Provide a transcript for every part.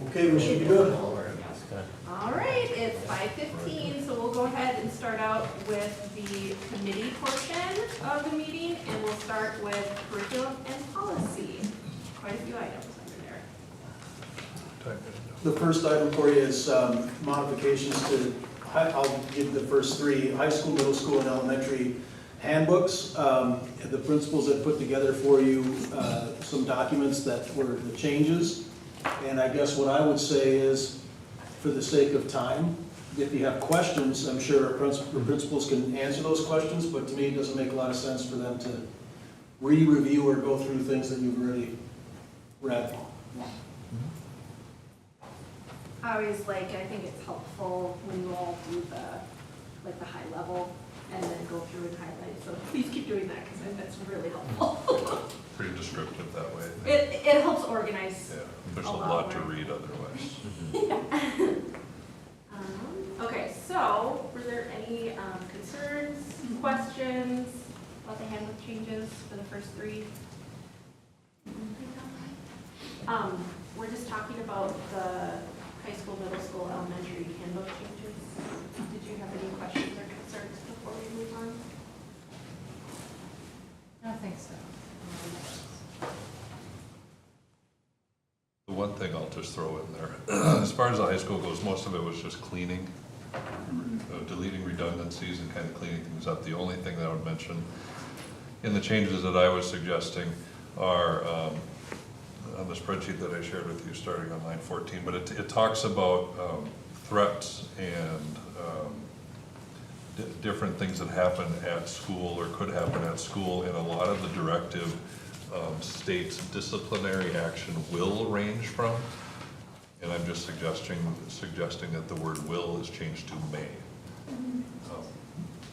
Okay, we should be good. All right, it's 5:15, so we'll go ahead and start out with the committee portion of the meeting, and we'll start with curriculum and policy. Quite a few items under there. The first item for you is modifications to, I'll give the first three, high school, middle school, and elementary handbooks. The principals have put together for you some documents that were the changes. And I guess what I would say is, for the sake of time, if you have questions, I'm sure our principals can answer those questions, but to me, it doesn't make a lot of sense for them to re-review or go through things that you've already read. I always I think it's helpful when you all do the high level and then go through and highlight. So please keep doing that because I think that's really helpful. Pretty descriptive that way. It helps organize. Yeah, there's a lot to read otherwise. Yeah. Okay, so were there any concerns, questions about the handbook changes for the first three? We're just talking about the high school, middle school, elementary handbook changes. Did you have any questions or concerns before we move on? I don't think so. The one thing I'll just throw in there, as far as the high school goes, most of it was just cleaning, deleting redundancies and kind of cleaning things up. The only thing that I would mention in the changes that I was suggesting are on the spreadsheet that I shared with you starting on line 14, but it talks about threats and different things that happen at school or could happen at school, and a lot of the directive states disciplinary action will range from, and I'm just suggesting that the word will is changed to may,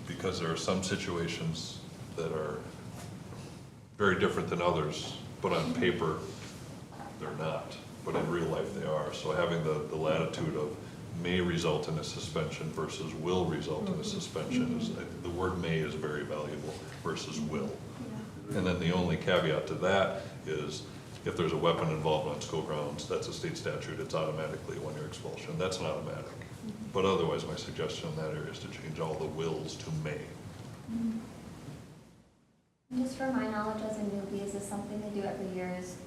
because there are some situations that are very different than others, but on paper they're not, but in real life they are. So having the latitude of may result in a suspension versus will result in a suspension is, the word may is very valuable versus will. And then the only caveat to that is if there's a weapon involved on school grounds, that's a state statute, it's automatically a one-year expulsion. That's an automatic. But otherwise, my suggestion in that area is to change all the wills to may. Just for my knowledge as a newbie, is this something they do every year, is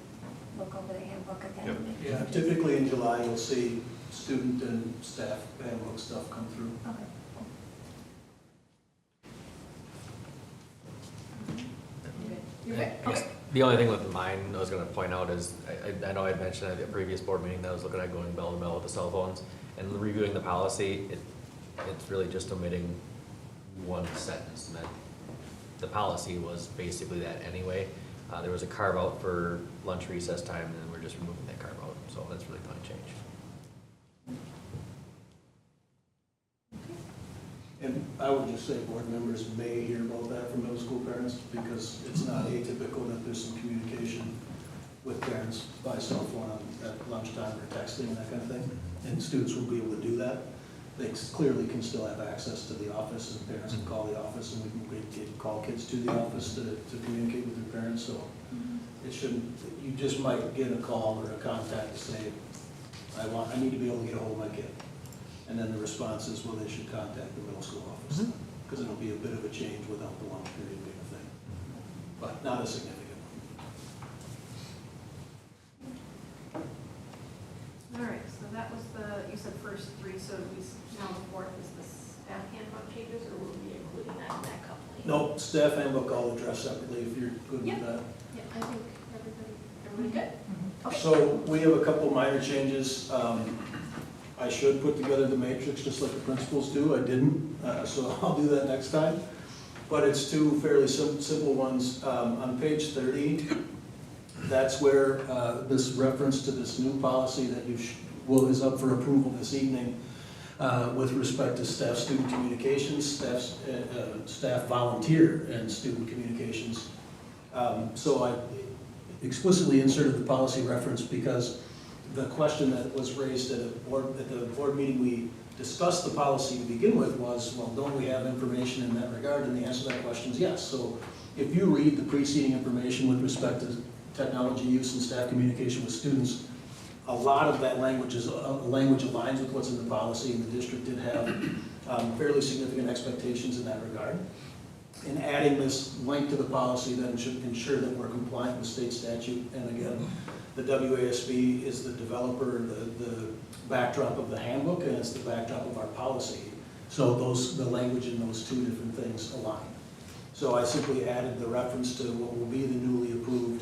look over the handbook again? Yep. Yeah, typically in July, you'll see student and staff handbook stuff come through. Okay. Okay. I guess the only thing with mine I was going to point out is, I know I had mentioned at the previous board meeting that I was looking at going bell to bell with the cell phones, and reviewing the policy, it's really just omitting one sentence, and that the policy was basically that anyway. There was a carve out for lunch recess time, and then we're just removing that carve out, so that's really the only change. And I would just say board members may hear about that from middle school parents, because it's not atypical that there's some communication with parents by cell phone at lunchtime or texting and that kind of thing. And students will be able to do that. They clearly can still have access to the office, and parents can call the office, and we can call kids to the office to communicate with their parents. So it shouldn't, you just might get a call or a contact to say, I need to be able to get a hold of my kid. And then the response is, well, they should contact the middle school office, because it'll be a bit of a change without the long period being a thing, but not a significant one. All right, so that was you said first three, so now the fourth is the staff handbook changes, or will we be including that in that couple? Nope, staff handbook I'll address separately if you're good with that. Yeah, I think everybody good? Okay. So we have a couple minor changes. I should put together the matrix just like the principals do. I didn't, so I'll do that next time. But it's two fairly simple ones. On page 30, that's where this reference to this new policy that is up for approval this evening with respect to staff-student communications, staff volunteer and student communications. So I explicitly inserted the policy reference because the question that was raised at the board meeting we discussed the policy to begin with was, well, don't we have information in that regard? And the answer to that question is yes. So if you read the preceding information with respect to technology use and staff communication with students, A lot of that language is, language aligns with what's in the policy, and the district did have fairly significant expectations in that regard. And adding this link to the policy then should ensure that we're compliant with state statute. And again, the WASB is the developer, the backdrop of the handbook, and it's the backdrop of our policy. So the language in those two different things align. So I simply added the reference to what will be the newly approved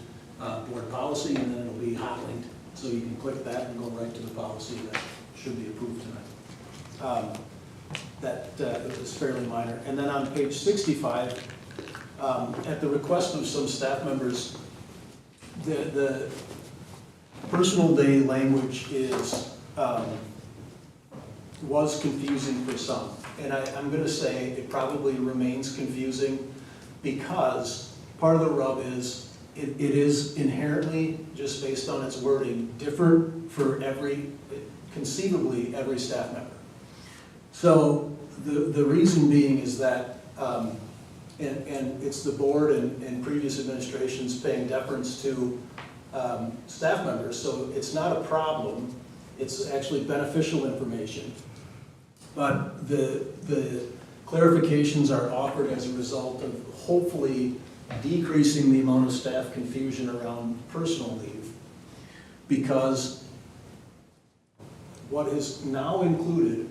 board policy, and then it'll be hot linked. So you can click that and go right to the policy that should be approved tonight. That is fairly minor. And then on page 65, at the request of some staff members, the personal day language was confusing for some. And I'm going to say it probably remains confusing because part of the rub is it is inherently, just based on its wording, different for conceivably every staff member. So the reason being is that, and it's the board and previous administrations paying deference to staff members, so it's not a problem, it's actually beneficial information. But the clarifications are offered as a result of hopefully decreasing the amount of staff confusion around personal leave, because what is now included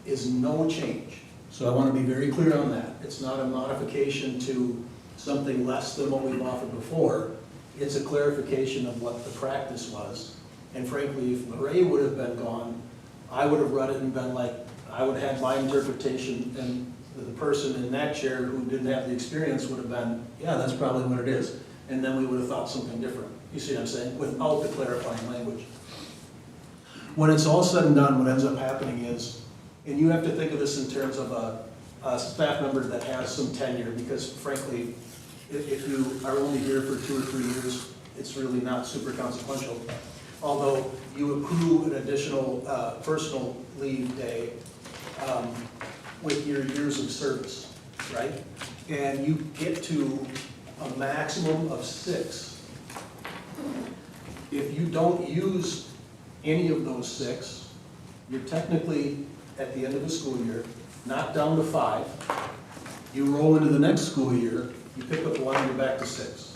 is no change. So I want to be very clear on that. It's not a modification to something less than what we've offered before. It's a clarification of what the practice was. And frankly, if Lorraine would have been gone, I would have read it and been like, I would have had my interpretation, and the person in that chair who didn't have the experience would have been, yeah, that's probably what it is. And then we would have thought something different. You see what I'm saying? Without the clarifying language. When it's all said and done, what ends up happening is, and you have to think of this in terms of a staff member that has some tenure, because frankly, if you are only here for 2 or 3 years, it's really not super consequential. Although you accrue an additional personal leave day with your years of service, right? And you get to a maximum of 6. If you don't use any of those 6, you're technically, at the end of the school year, knocked down to 5. You roll into the next school year, you pick up 1, you're back to 6.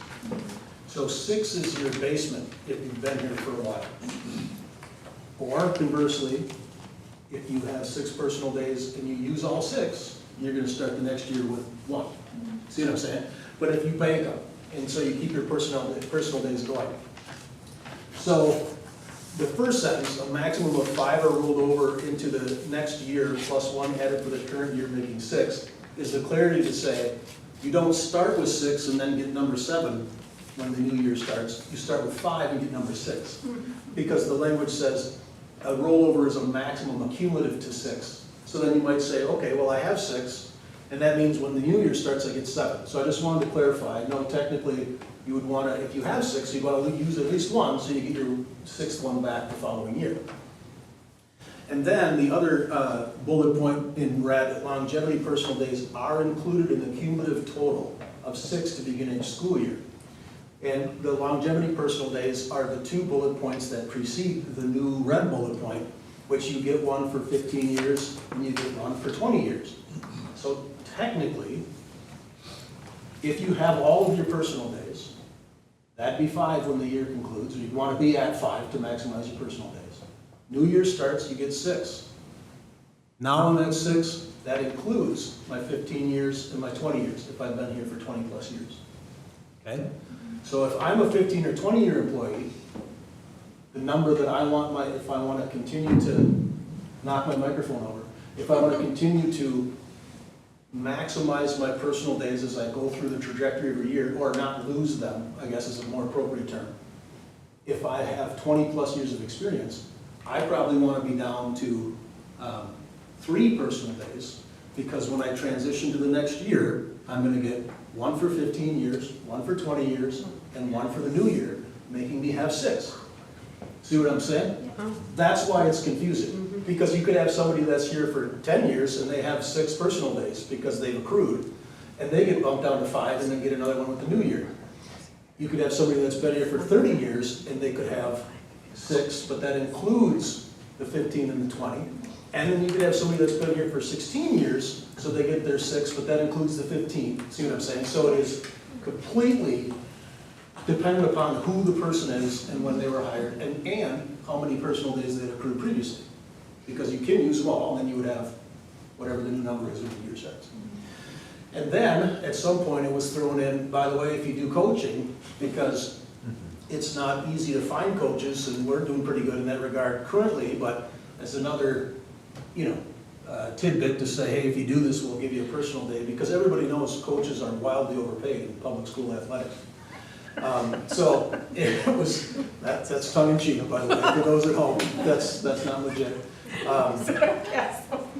So 6 is your basement if you've been here for a while. Or conversely, if you have 6 personal days and you use all 6, you're going to start the next year with 1. See what I'm saying? But if you bank them, and so you keep your personal days going. So the first sentence, a maximum of 5 are rolled over into the next year plus 1 added for the current year, making 6, is the clarity to say you don't start with 6 and then get number 7 when the new year starts. You start with 5 and get number 6. Because the language says a rollover is a maximum accumulative to 6. So then you might say, okay, well I have 6, and that means when the new year starts I get 7. So I just wanted to clarify, no, technically you would want to, if you have 6, you'd want to use at least 1 so you get your 6th one back the following year. And then the other bullet point in red, longevity personal days are included in the cumulative total of 6 to begin each school year. And the longevity personal days are the 2 bullet points that precede the new red bullet point, which you get 1 for 15 years and you get 1 for 20 years. So technically, if you have all of your personal days, that'd be 5 when the year concludes, or you'd want to be at 5 to maximize your personal days. New year starts, you get 6. Now on that 6, that includes my 15 years and my 20 years, if I've been here for 20 plus years. Okay? So if I'm a 15 or 20 year employee, the number that I want if I want to continue to knock my microphone over, if I want to continue to maximize my personal days as I go through the trajectory of a year, or not lose them, I guess is a more appropriate term. If I have 20 plus years of experience, I probably want to be down to 3 personal days, because when I transition to the next year, I'm going to get 1 for 15 years, 1 for 20 years, and 1 for the new year, making me have 6. See what I'm saying? Yeah. That's why it's confusing, because you could have somebody that's here for 10 years and they have 6 personal days because they've accrued, and they get bumped down to 5 and then get another one with the new year. You could have somebody that's been here for 30 years and they could have 6, but that includes the 15 and the 20. And then you could have somebody that's been here for 16 years, so they get their 6, but that includes the 15. See what I'm saying? So it is completely dependent upon who the person is and when they were hired, and how many personal days they had accrued previously. Because you can use them all, and then you would have whatever the new number is when the year starts. And then, at some point, it was thrown in, by the way, if you do coaching, because it's not easy to find coaches, and we're doing pretty good in that regard currently, but as another, tidbit to say, hey, if you do this, we'll give you a personal day, because everybody knows coaches are wildly overpaid in public school athletics. So it was, that's tongue in cheek, by the way, for those at home, that's not legit.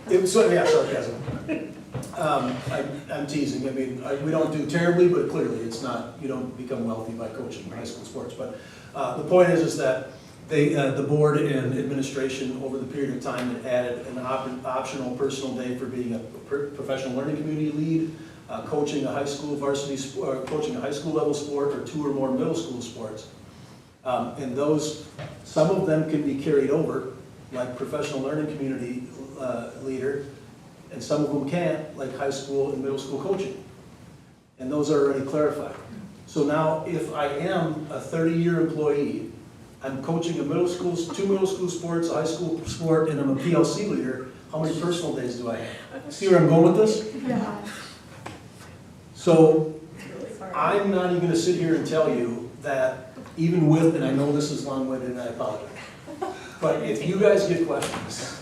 It was, yeah, sarcasm. I'm teasing, I mean, we don't do terribly, but clearly it's not, you don't become wealthy by coaching high school sports. But the point is that the board and administration over the period of time had added an optional personal day for being a professional learning community lead, coaching a high school varsity sport, coaching a high school level sport, or 2 or more middle school sports. And those, some of them can be carried over, like professional learning community leader, and some of them can't, like high school and middle school coaching. And those are already clarified. So now, if I am a 30-year employee, I'm coaching a 2 middle school sports, a high school sport, and I'm a PLC leader, how many personal days do I have? See where I'm going with this? Yeah. So, I'm not even gonna sit here and tell you that even with, and I know this is long-winded and I apologize, but if you guys get questions,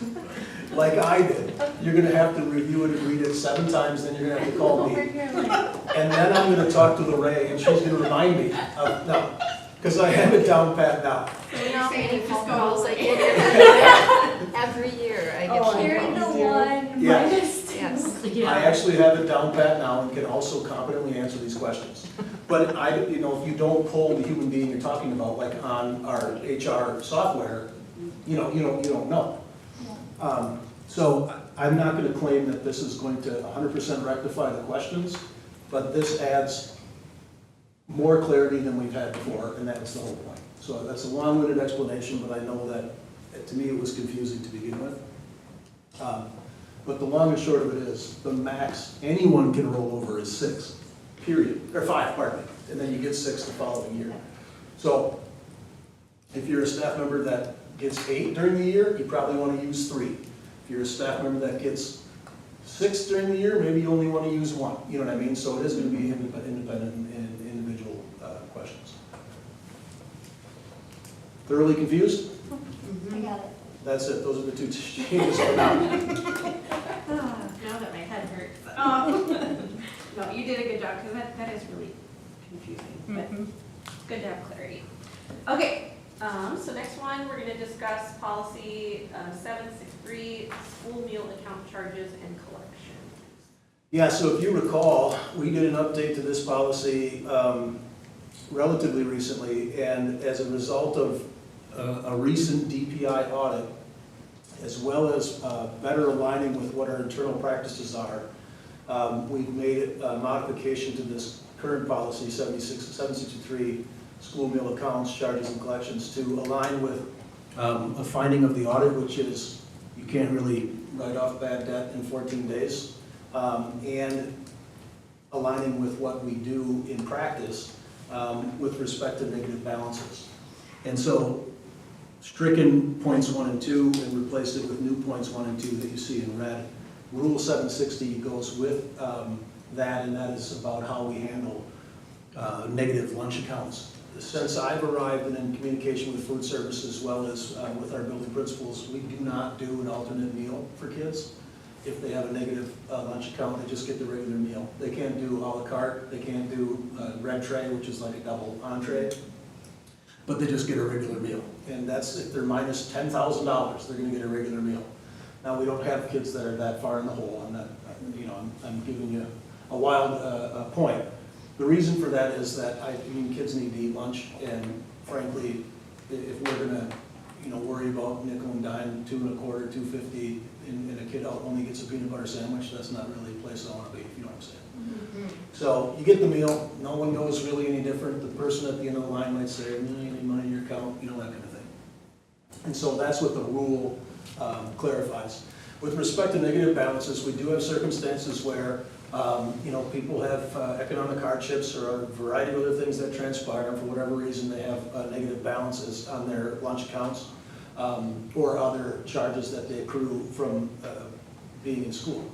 like I did, you're gonna have to review it and read it 7 times, then you're gonna have to call me. And then I'm gonna talk to Lorraine, and she's gonna remind me of, no, because I have it down pat now. So you're not saying just go calls I like get every year. I get phone Carry the calls. one, Yeah. minus 2. Yes. I actually have it down pat now and can also competently answer these questions. But if you don't pull the human being you're talking about, like on our HR software, you don't know. So I'm not gonna claim that this is going to 100% rectify the questions, but this adds more clarity than we've had before, and that was the whole point. So that's a long-winded explanation, but I know that, to me, it was confusing to begin with. But the long and short of it is, the max anyone can roll over is 6, period, or 5, pardon me, and then you get 6 the following year. So if you're a staff member that gets 8 during the year, you probably want to use 3. If you're a staff member that gets 6 during the year, maybe you only want to use 1. You know what I mean? So it is going to be independent and individual questions. Thoroughly confused? I got it. That's it. Those are the 2 changes for now. Now that my head hurts. No, you did a good job, because that is really confusing, but good to have clarity. Okay, so next one, we're gonna discuss policy 763, school meal account charges and collections. Yeah, so if you recall, we did an update to this policy relatively recently, and as a result of a recent DPI audit, as well as better aligning with what our internal practices are, we've made a modification to this current policy, 763, school meal accounts, charges, and collections, to align with a finding of the audit, which is you can't really write off bad debt in 14 days, and aligning with what we do in practice with respect to negative balances. And so stricken points 1 and 2 and replaced it with new points 1 and 2 that you see in red. Rule 760 goes with that, and that is about how we handle negative lunch accounts. Since I've arrived and in communication with food service as well as with our building principals, we do not do an alternate meal for kids. If they have a negative lunch account, they just get the regular meal. They can't do a la carte, they can't do red tray, which is like a double entree, but they just get a regular meal. And that's, if they're minus $10,000, they're gonna get a regular meal. Now, we don't have kids that are that far in the hole. I'm not, I'm giving you a wild point. The reason for that is that kids need to eat lunch, and frankly, if we're gonna, worry about nickel and dime, 2 1/4, $2.50, and a kid only gets a peanut butter sandwich, that's not really a place I wanna be, if you know what I'm saying. So you get the meal, no one knows really any different. The person at the end of the line might say, you need money in your account, that kind of thing. And so that's what the rule clarifies. With respect to negative balances, we do have circumstances where, people have economic hardships or a variety of other things that transpire, and for whatever reason, they have negative balances on their lunch accounts, or other charges that they accrue from being in school.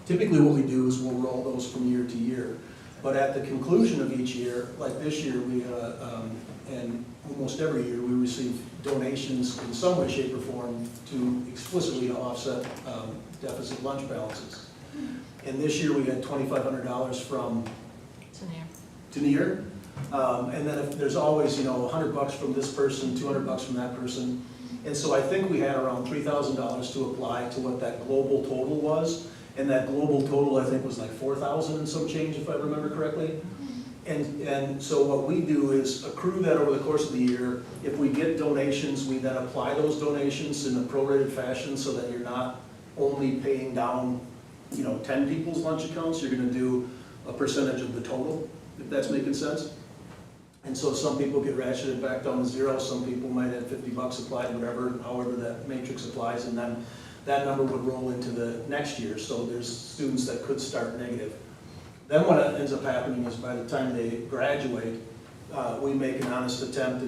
Typically what we do is we'll roll those from year to year, but at the conclusion of each year, like this year, and almost every year, we receive donations in some way, shape, or form to explicitly to offset deficit lunch balances. And this year, we had $2,500 from Tenier. And then if there's always, $100 from this person, $200 from that person. And so I think we had around $3,000 to apply to what that global total was. And that global total, I think, was like 4,000 and some change, if I remember correctly. And so what we do is accrue that over the course of the year. If we get donations, we then apply those donations in a prorated fashion so that you're not only paying down, 10 people's lunch accounts, you're gonna do a percentage of the total, if that's making sense. And so some people get ratcheted back down to zero, some people might have $50 applied, whatever, however that matrix applies, and then that number would roll into the next year. So there's students that could start negative. Then what ends up happening is by the time they graduate, we make an honest attempt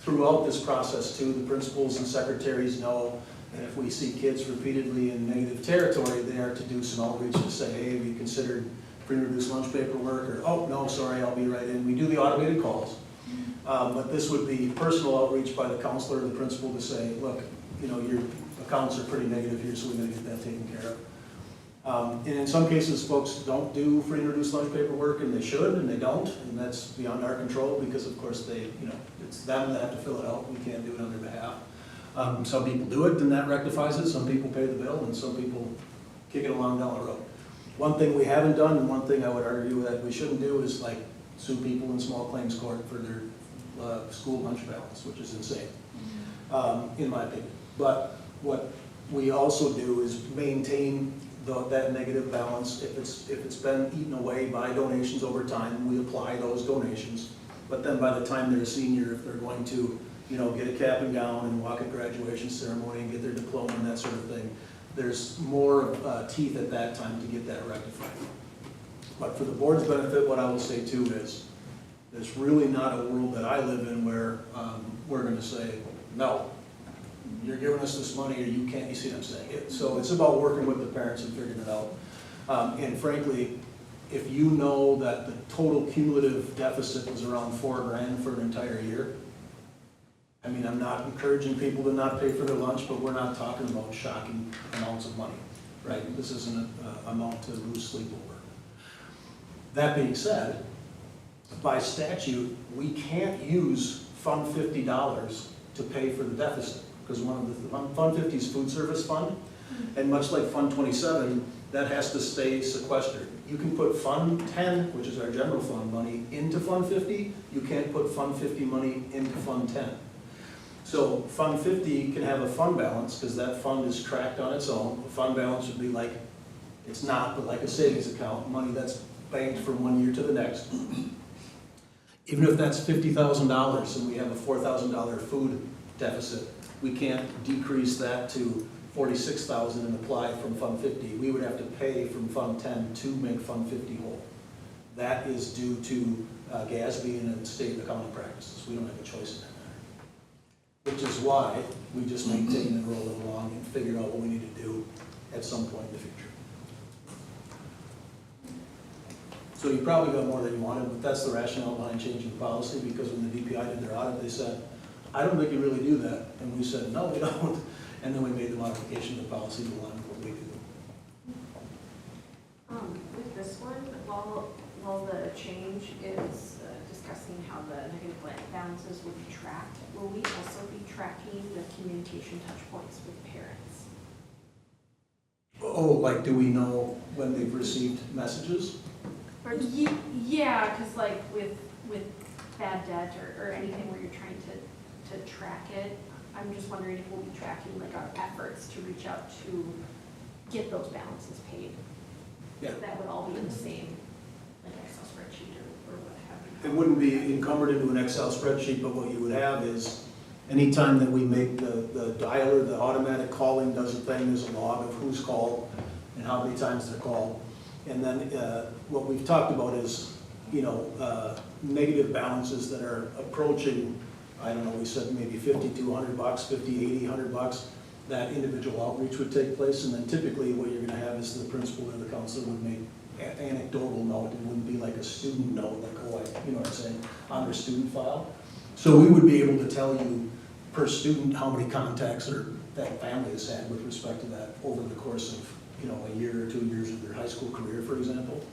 throughout this process too. The principals and secretaries know, and if we see kids repeatedly in negative territory, they are to do some outreach to say, hey, have you considered free and reduced lunch paperwork? Or, oh, no, sorry, I'll be right in. We do the automated calls. But this would be personal outreach by the counselor or the principal to say, look, your accounts are pretty negative here, so we're gonna get that taken care of. And in some cases, folks don't do free and reduced lunch paperwork, and they should, and they don't, and that's beyond our control because, of course, it's them that have to fill it out. We can't do it on their behalf. Some people do it, and that rectifies it. Some people pay the bill, and some people kick it along down the road. One thing we haven't done, and one thing I would argue that we shouldn't do, is like sue people in small claims court for their school lunch balance, which is insane, in my opinion. But what we also do is maintain that negative balance. If it's been eaten away by donations over time, we apply those donations. But then by the time they're a senior, if they're going to, get a cap and gown and walk at graduation ceremony and get their diploma and that sort of thing, there's more teeth at that time to get that rectified. But for the board's benefit, what I will say too is, there's really not a world that I live in where we're gonna say, no, you're giving us this money or you can't, you see what I'm saying? So it's about working with the parents and figuring it out. And frankly, if you know that the total cumulative deficit was around $4,000 for an entire year, I mean, I'm not encouraging people to not pay for their lunch, but we're not talking about shocking amounts of money, right? This isn't an amount to lose sleep over. That being said, by statute, we can't use Fund $50 to pay for the deficit, because Fund 50 is food service fund, and much like Fund 27, that has to stay sequestered. You can put Fund 10, which is our general fund money, into Fund 50. You can't put Fund 50 money into Fund 10. So Fund 50 can have a fund balance, because that fund is tracked on its own. A fund balance would be like, it's not, but like a savings account, money that's banked from one year to the next. Even if that's $50,000 and we have a $4,000 food deficit, we can't decrease that to $46,000 and apply from Fund 50. We would have to pay from Fund 10 to make Fund 50 whole. That is due to GASB and state accounting practices. We don't have a choice in that matter. Which is why we just maintain and roll it along and figure out what we need to do at some point in the future. So you probably got more than you wanted, but that's the rationale behind changing the policy, because when the DPI did their audit, they said, I don't think you really do that. And we said, no, we don't. And then we made the modification of the policy to align with what we do. With this one, while the change is discussing how the negative balances will be tracked, will we also be tracking the communication touch points with parents? Oh, like, do we know when they've received messages? Yeah, because like with bad debt or anything where you're trying to track it, I'm just wondering if we'll be tracking like our efforts to reach out to get those balances paid. Yeah. That would all be in the same like Excel spreadsheet or what have you. It wouldn't be encumbered into an Excel spreadsheet, but what you would have is anytime that we make the dialer, the automatic calling does a thing, there's a log of who's called and how many times they're called. And then what we've talked about is, negative balances that are approaching, I don't know, we said maybe 50 to 100 bucks, 50, 80, 100 bucks, that individual outreach would take place. And then typically what you're gonna have is the principal or the counselor would make anecdotal note. It wouldn't be like a student note, like, you know what I'm saying, on their student file. So we would be able to tell you per student how many contacts or that family has had with respect to that over the course of, a year or 2 years of their high school career, for example.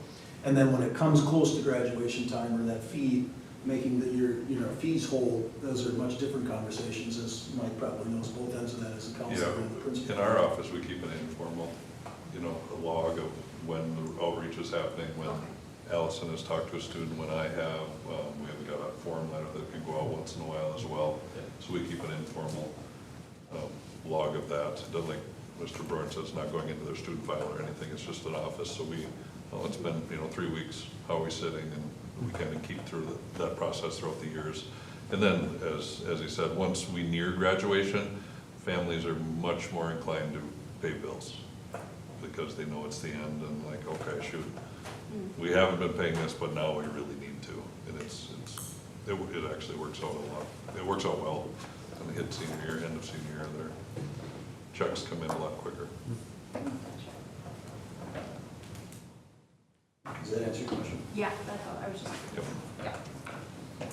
And then when it comes close to graduation time or that fee, making your fees whole, those are much different conversations, as Mike probably knows both ends of that as a counselor and the principal. In our office, we keep it informal, a log of when the outreach is happening, when Allison has talked to a student, when I have, we have got a form letter that can go out once in a while as well. So we keep an informal log of that. It doesn't, like Mr. Brown says, it's not going into their student file or anything, it's just an office. So it's been 3 weeks, how are we sitting, and we kind of keep through that process throughout the years. And then, as he said, once we near graduation, families are much more inclined to pay bills because they know it's the end and like, okay, shoot, we haven't been paying this, but now we really need to. And it actually works out a lot. It works out well. When they hit senior year, end of senior year, their checks come in a lot quicker. Does that answer your question? Yeah, that's all, I was just. Yep. Yeah. All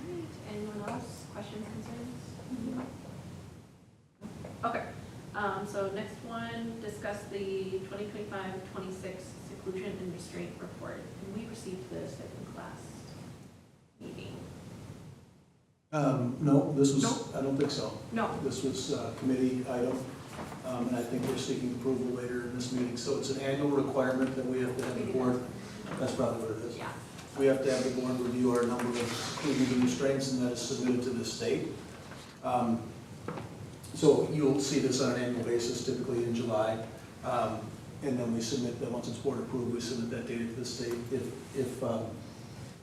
right, anyone else, questions, concerns? Okay, so next one, discuss the 2025-26 seclusion and restraint report. And we received this, I think, last meeting. No, this was, No? I don't think so. No, This was a committee item, and I think we're seeking approval later in this meeting. So it's an annual requirement that we have to have the board, that's probably what it is. yeah. We have to have the board review our number of seclusion and restraints, and that is submitted to the state. So you'll see this on an annual basis, typically in July. And then we submit that, once it's board approved, we submit that data to the state. If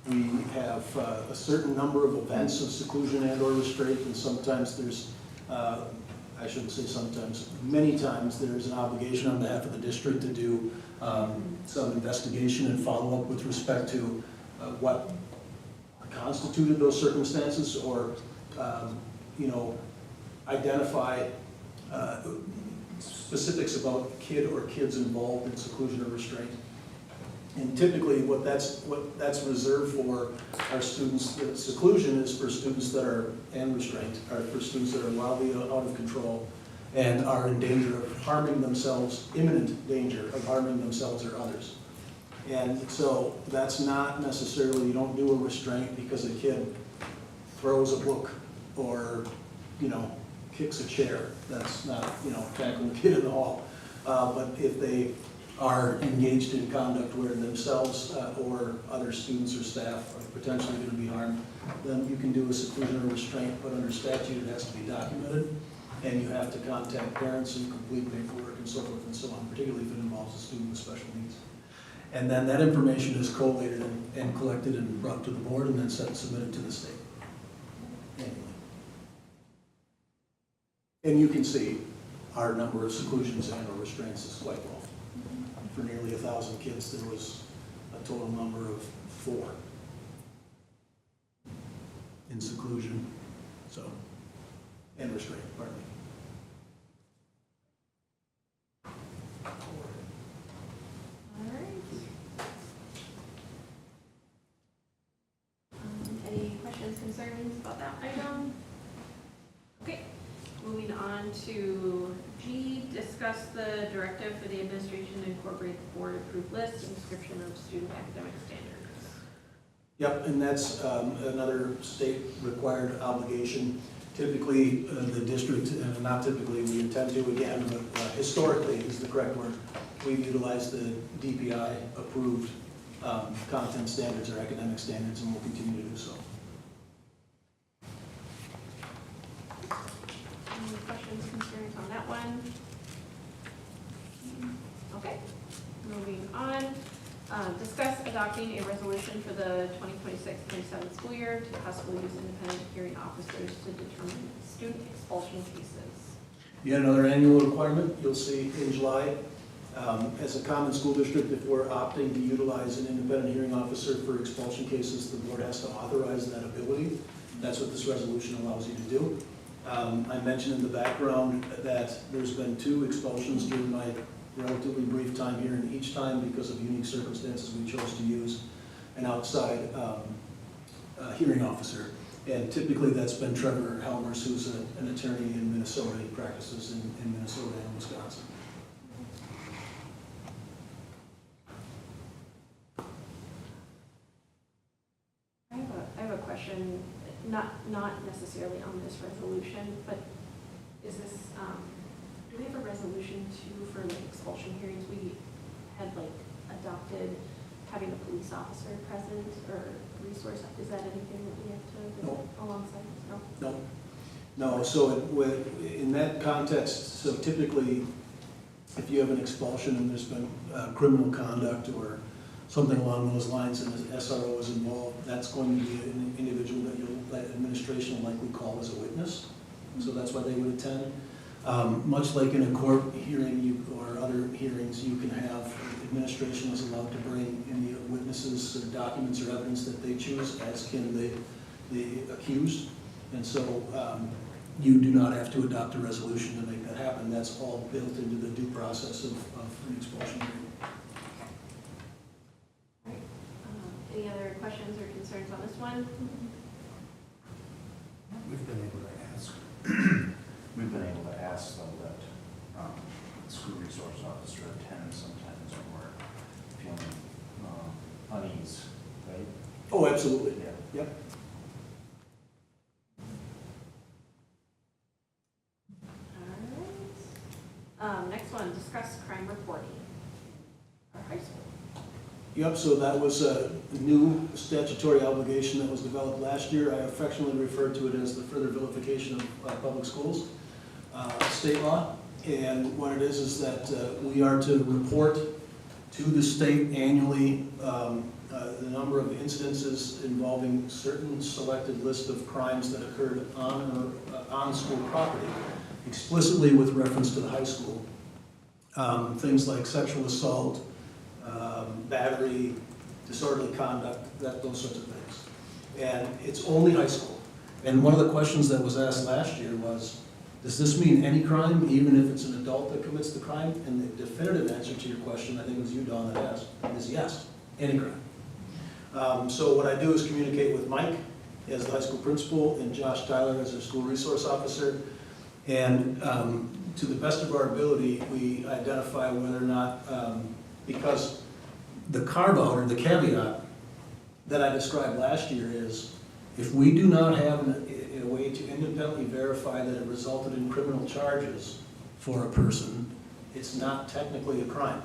we have a certain number of events of seclusion and or restraint, and sometimes there's, I shouldn't say sometimes, many times there's an obligation on behalf of the district to do some investigation and follow-up with respect to what constituted those circumstances, or, identify specifics about kid or kids involved in seclusion or restraint. And typically what that's reserved for our students, the seclusion is for students that are, and restraint, are for students that are wildly out of control and are in danger of harming themselves, imminent danger of harming themselves or others. And so that's not necessarily, you don't do a restraint because a kid throws a book or, kicks a chair. That's not, tackling a kid in the hall. But if they are engaged in conduct where themselves or other students or staff are potentially going to be harmed, then you can do a seclusion or restraint, but under statute it has to be documented, and you have to contact parents and complete paperwork and so forth and so on, particularly if it involves a student with special needs. And then that information is collated and collected and brought to the board and then submitted to the state annually. And you can see our number of seclusions and or restraints is quite low. For nearly 1,000 kids, there was a total number of 4 in seclusion, and restraint, pardon me. All right. Any questions, concerns about that item? Okay, moving on to G, discuss the directive for the administration to incorporate the board-approved list and description of student academic standards. Yep, and that's another state-required obligation. Typically, the district, not typically, we intend to again, but historically is the correct word, we've utilized the DPI-approved content standards or academic standards, and we'll continue to do so. Any questions, concerns on that one? Okay, moving on. Discuss adopting a resolution for the 2026-27 school year to possibly use independent hearing officers to determine student expulsion cases. Yet another annual requirement you'll see in July. As a common school district, if we're opting to utilize an independent hearing officer for expulsion cases, the board has to authorize that ability. That's what this resolution allows you to do. I mentioned in the background that there's been 2 expulsions during my relatively brief time here, and each time, because of unique circumstances, we chose to use an outside hearing officer. And typically that's been Trevor Helmers, who's an attorney in Minnesota. He practices in Minnesota and Wisconsin. I have a question, not necessarily on this resolution, but is this, do we have a resolution too for like expulsion hearings? We had like adopted having a police officer present or resource. Is that anything that we have to do No. alongside this? No? No, so in that context, so typically, if you have an expulsion and there's been criminal conduct or something along those lines and the SRO is involved, that's going to be an individual that administration will likely call as a witness. So that's why they would attend. Much like in a court hearing or other hearings, you can have, administration is allowed to bring in the witnesses or documents or evidence that they choose, as can the accused. And so you do not have to adopt a resolution to make that happen. That's all built into the due process of an expulsion hearing. Any other questions or concerns on this one? We've been able to ask, though, that the school resource officer attends sometimes when we're feeling unease, right? Oh, absolutely. Yeah. Yep. All right. Next one, discuss crime reporting. Our high school. Yep, so that was a new statutory obligation that was developed last year. I affectionately refer to it as the further vilification of public schools, state law. And what it is that we are to report to the state annually the number of incidences involving certain selected list of crimes that occurred on school property, explicitly with reference to the high school. Things like sexual assault, battery, disorderly conduct, those sorts of things. And it's only high school. And one of the questions that was asked last year was, does this mean any crime, even if it's an adult that commits the crime? And the definitive answer to your question, I think it was you, Dawn, that asked, is yes, any crime. So what I do is communicate with Mike as the high school principal and Josh Tyler as our school resource officer. And to the best of our ability, we identify whether or not, because the carve-out or the caveat that I described last year is, if we do not have a way to independently verify that it resulted in criminal charges for a person, it's not technically a crime.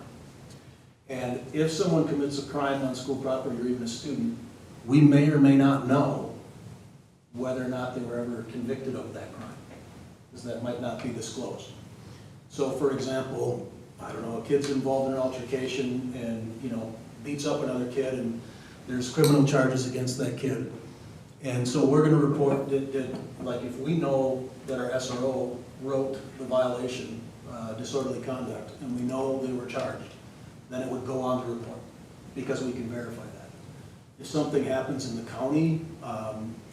And if someone commits a crime on school property or even a student, we may or may not know whether or not they were ever convicted of that crime, because that might not be disclosed. So for example, I don't know, a kid's involved in an altercation and, beats up another kid, and there's criminal charges against that kid. And so we're gonna report that like, if we know that our SRO wrote the violation, disorderly conduct, and we know they were charged, then it would go on the report, because we can verify that. If something happens in the county,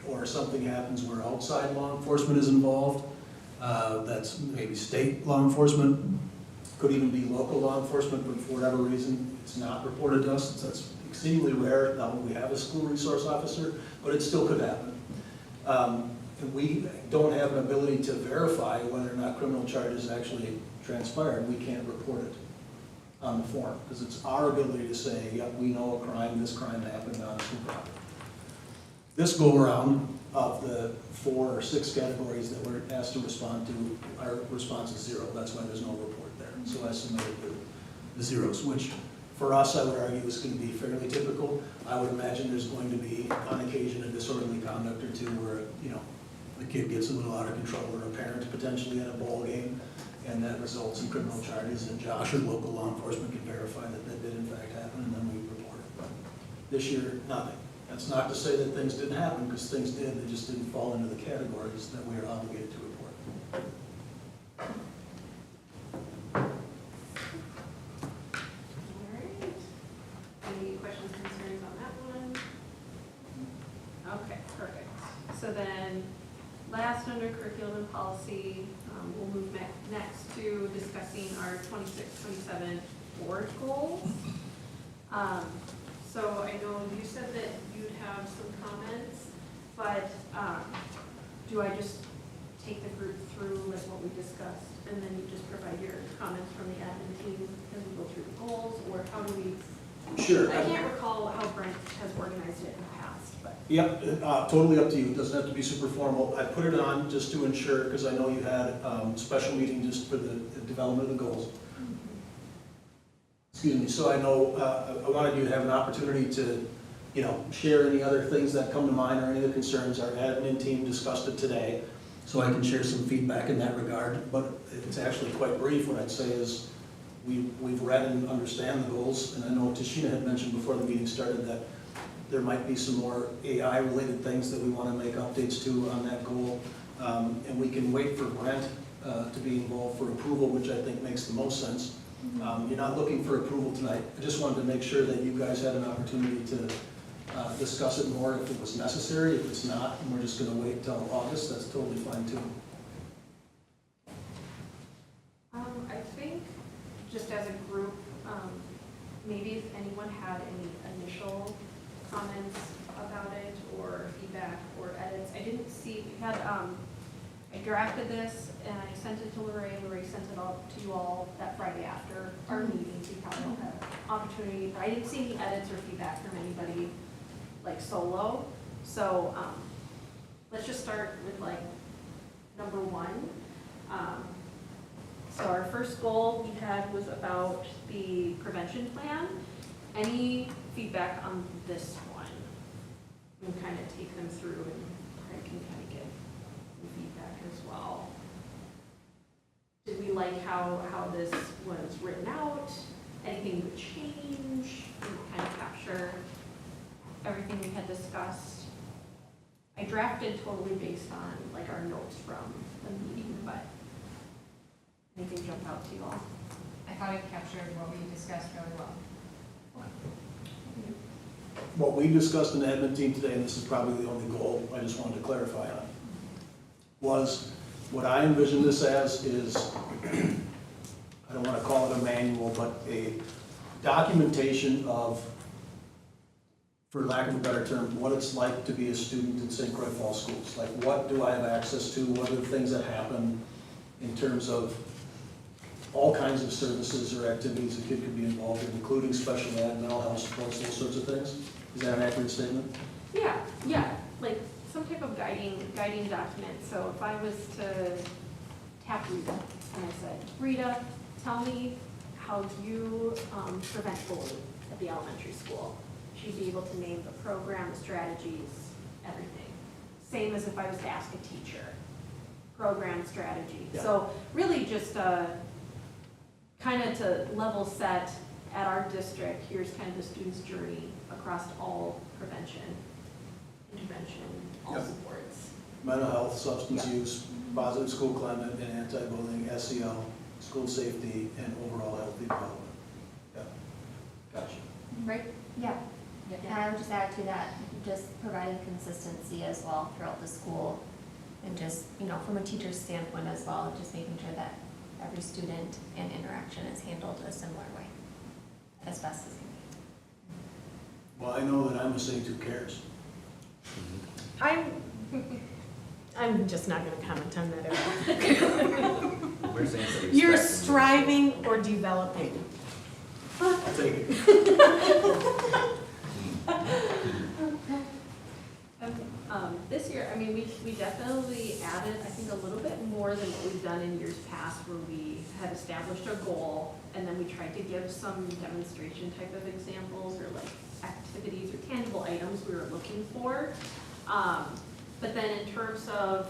or something happens where outside law enforcement is involved, that's maybe state law enforcement, could even be local law enforcement, but for whatever reason, it's not reported to us. That's exceedingly rare now that we have a school resource officer, but it still could happen. And we don't have an ability to verify whether or not criminal charges actually transpired. We can't report it on the form, because it's our ability to say, yep, we know a crime, this crime happened on school property. This go-around of the 4 or 6 categories that we're asked to respond to, our response is 0. That's why there's no report there. So I submitted the zeros, which for us, I would argue, is going to be fairly typical. I would imagine there's going to be, on occasion, a disorderly conduct or two where, the kid gets a little out of control, or a parent potentially at a ball game, and that results in criminal charges, and Josh or local law enforcement can verify that that did in fact happen, and then we report This year, nothing. That's not to say that things didn't happen, because things did, they just didn't fall into the categories that we are obligated to report. All right. Any questions, concerns on that one? Okay, perfect. So then, last under curriculum and policy, we'll move next to discussing our 26-27 board goals. So I know you said that you'd have some comments, but do I just take the group through like what we discussed, and then you just provide your comments from the admin team as we go through the goals, or how do we? Sure. I can't recall how Brent has organized it in the past, but. Yep, totally up to you. It doesn't have to be super formal. I put it on just to ensure, because I know you had a special meeting just for the development of the goals. Excuse me, so I know, I wanted you to have an opportunity to, share any other things that come to mind or any other concerns. Our admin team discussed it today, so I can share some feedback in that regard, but it's actually quite brief. What I'd say is, we've read and understand the goals, and I know Tashina had mentioned before the meeting started that there might be some more AI-related things that we want to make updates to on that goal, and we can wait for Brent to be involved for approval, which I think makes the most sense. You're not looking for approval tonight. I just wanted to make sure that you guys had an opportunity to discuss it more if it was necessary. If it's not, and we're just going to wait until August, that's totally fine too. I think just as a group, maybe if anyone had any initial comments about it or feedback or edits. I didn't see, we had, I drafted this and I sent it to Lorraine. Lorraine sent it all to you all that Friday after our meeting, so you probably don't have opportunity. But I didn't see any edits or feedback from anybody like solo. So let's just start with like number one. So our first goal we had was about the prevention plan. Any feedback on this one? We can kind of take them through and Craig can kind of give feedback as well. Did we like how this was written out? Anything you would change? Kind of capture everything we had discussed. I drafted totally based on like our notes from the meeting, but anything jump out to you all? I thought it captured what we discussed really well. What we discussed in the admin team today, and this is probably the only goal I just wanted to clarify on, was what I envision this as is, I don't want to call it a manual, but a documentation of, for lack of a better term, what it's like to be a student in St. Croix Falls schools. Like, what do I have access to? What are the things that happen in terms of all kinds of services or activities a kid could be involved in, including special ed, mental health supports, those sorts of things? Is that an accurate statement? Yeah, like some type of guiding document. So if I was to tap Rita and I said, Rita, tell me how you prevent bullying at the elementary school. She'd be able to name the program, the strategies, everything. Same as if I was to ask a teacher, program, strategy. Yeah. So really just kind of to level set at our district, here's kind of the student's journey across all prevention, intervention, all Yep. supports. Mental health, substance Yeah. use, positive school climate, and anti-bullying, SEL, school safety, and overall healthy development. Yeah, gotcha. Right? Yeah, and I would just add to that, just providing consistency as well throughout the school. And just, from a teacher's standpoint as well, just making sure that every student and interaction is handled a similar way, as best as can be. Well, I know that I'm a saint who cares. I'm just not gonna comment on that at all. We're saying that You're respect and striving or developing. I'll take it. This year, I mean, we definitely added, I think, a little bit more than what we've done in years past, where we had established our goal, and then we tried to give some demonstration type of examples, or like activities or tangible items we were looking for. But then in terms of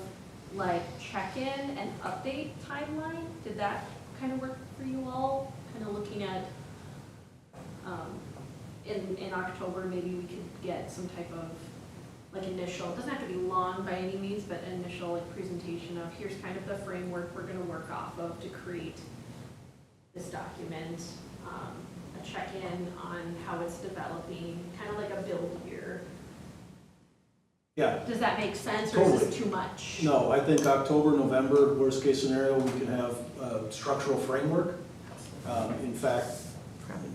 like check-in and update timeline, did that kind of work for you all? Kind of looking at in October, maybe we could get some type of like initial, it doesn't have to be long by any means, but initial like presentation of here's kind of the framework we're gonna work off of to create this document, a check-in on how it's developing, kind of like a build year. Yeah, Does that make sense, or is this too much? no, I think October, November, worst case scenario, we can have a structural framework. In fact,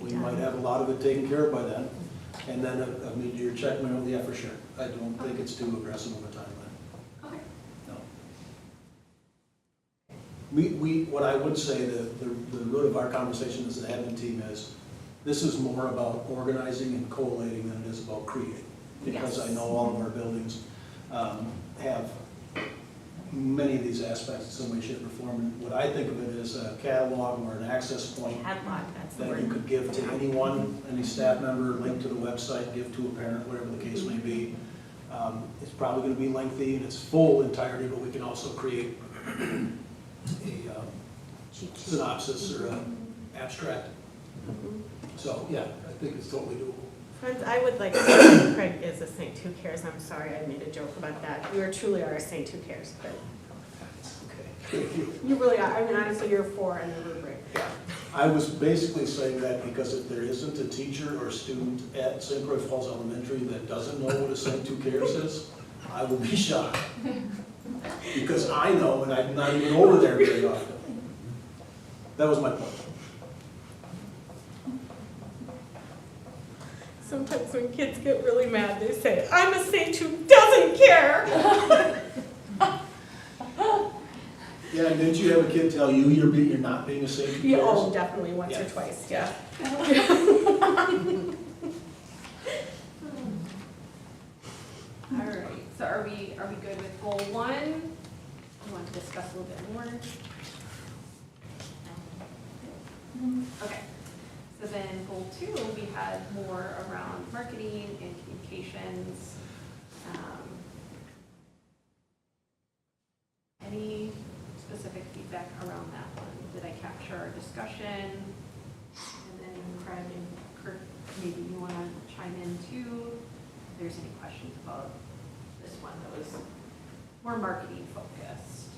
we might have a lot of it taken care of by then. And then a mid-year check, yeah, for sure. I don't think it's too aggressive of a timeline, Okay. no. What I would say, the root of our conversation as an admin team is, this is more about organizing and collating than it is about creating. Because I Yes. know all of our buildings have many of these aspects in some way, shape, or form. And what I think of it is a catalog or an access point Padlock, that's the that you word. could give to anyone, any staff member, link to the website, give to a parent, whatever the case may be. It's probably gonna be lengthy in its full entirety, but we can also create a synopsis or an abstract. So, yeah, I think it's totally doable. Friends, I would like to say Craig is a St. Two Cares. I'm sorry, I made a joke about that. You truly are a St. Two Cares, but Okay, thank you. you really are. I mean, honestly, you're 4 in the rubric. Yeah, I was basically saying that because if there isn't a teacher or student at St. Croix Falls Elementary that doesn't know what a St. Two Cares is, I will be shocked. Because I know, and I'm not even over there very often. That was my point. Sometimes when kids get really mad, they say, I'm a saint who doesn't care. Yeah, and didn't you have a kid tell you you're not being a St. Two Yeah, Cares? oh, definitely once Yeah. or twice, yeah. All right, so are we good with goal 1? You want to discuss a little bit more? Okay, so then goal 2, we had more around marketing and communications. Any specific feedback around that one? Did I capture our discussion? And then Craig and Kurt, maybe you want to chime in too, if there's any questions about this one that was more marketing focused.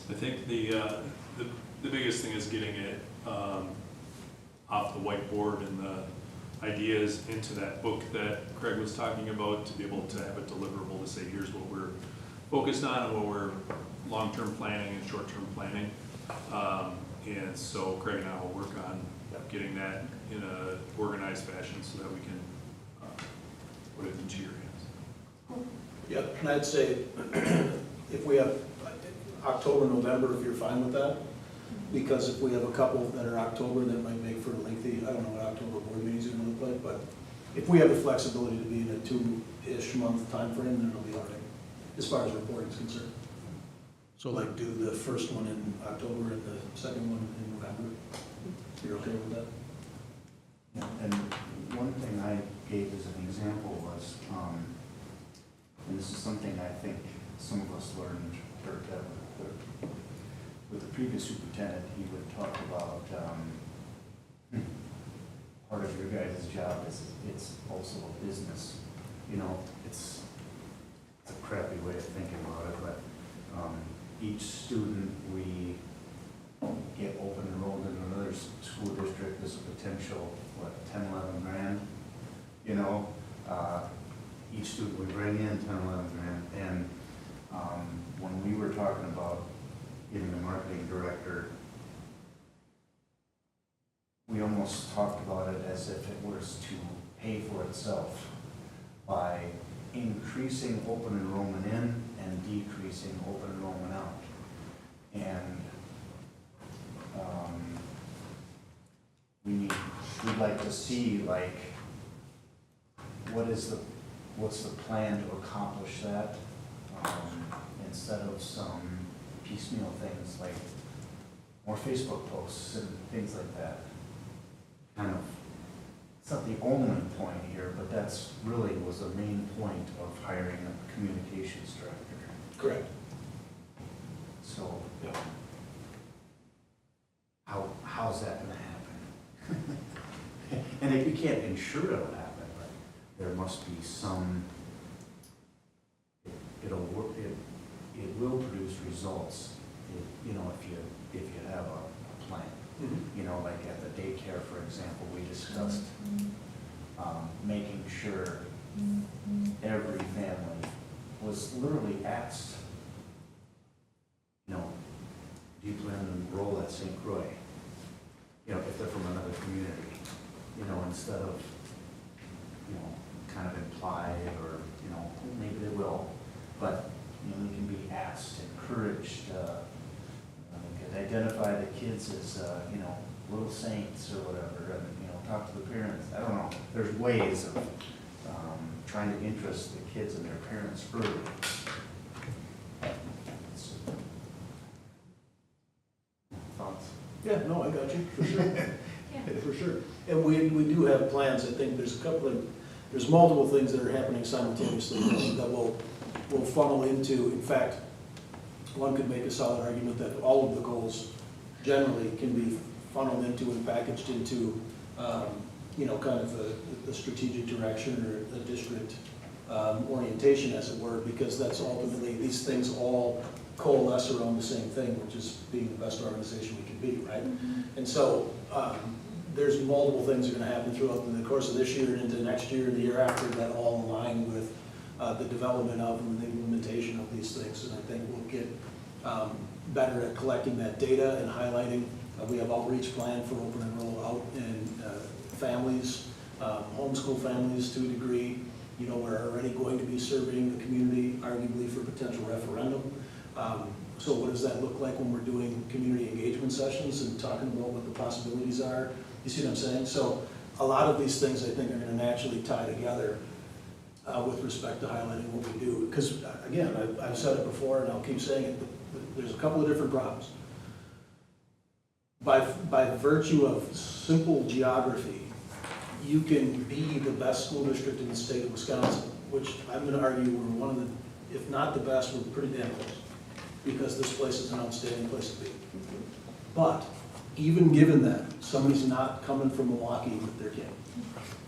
I think the biggest thing is getting it off the whiteboard and the ideas into that book that Craig was talking about, to be able to have it deliverable, to say here's what we're focused on and what we're long-term planning and short-term planning. And so Craig and I will work on getting that in a organized fashion so that we can put it into your hands. Yep, and I'd say if we have October, November, if you're fine with that, because if we have a couple that are October, that might make for a lengthy, I don't know what October board meetings are gonna look like, but if we have the flexibility to be in a 2-ish month time frame, then it'll be all right, as far as reporting is concerned. So like do the first one in October and the second one in November. You're okay with that? Yeah, and one thing I gave as an example was, and this is something I think some of us learned, or with the previous superintendent, he would talk about, part of your guys' job is, it's also a business. You know, it's a crappy way of thinking about it, but each student we get open enrolled in another school district is a potential, 10, 11 grand, you know? Each student we bring in, 10, 11 grand. And when we were talking about getting a marketing director, we almost talked about it as if it was to pay for itself by increasing open enrollment in and decreasing open enrollment out. And we'd like to see, like, what's the plan to accomplish that, instead of some piecemeal things like more Facebook posts and things like that. Kind of, it's not the only point here, but that's really was the main point of hiring a communications director. Correct. So, Yeah. how's that gonna happen? And we can't ensure it'll happen, but there must be some, it'll work, it will produce results, you know, if you have a plan. You know, like at the daycare, for example, we discussed making sure every family was literally asked, you know, do you plan to enroll at St. Croix? You know, if they're from another community, you know, instead of, you know, kind of implied or, you know, maybe they will, but, you know, they can be asked, encouraged, they could identify the kids as, you know, little saints or whatever, and, you know, talk to the parents. I don't know. There's ways of trying to interest the kids and their parents early. Thoughts? Yeah, no, I got you, for sure. For sure. And we do have plans. I think there's multiple things that are happening simultaneously that will funnel into, in fact, one could make a solid argument that all of the goals generally can be funneled into and packaged into, you know, kind of a strategic direction or a district orientation, as it were, because that's ultimately, these things all coalesce around the same thing, which is being the best organization we can be, right? And so there's multiple things that are going to happen throughout the course of this year and into next year and the year after that all align with the development of and the implementation of these things. And I think we'll get better at collecting that data and highlighting. We have outreach plan for open and roll out in families, homeschool families to a degree. You know, we're already going to be surveying the community, arguably for potential referendum. So what does that look like when we're doing community engagement sessions and talking about what the possibilities are? You see what I'm saying? So a lot of these things I think are going to naturally tie together with respect to highlighting what we do. Because again, I've said it before and I'll keep saying it, but there's a couple of different problems. By virtue of simple geography, you can be the best school district in the state of Wisconsin, which I'm going to argue we're one of the, if not the best, we're pretty damn close, because this place is an outstanding place to be. But even given that, somebody's not coming from Milwaukee with their kid.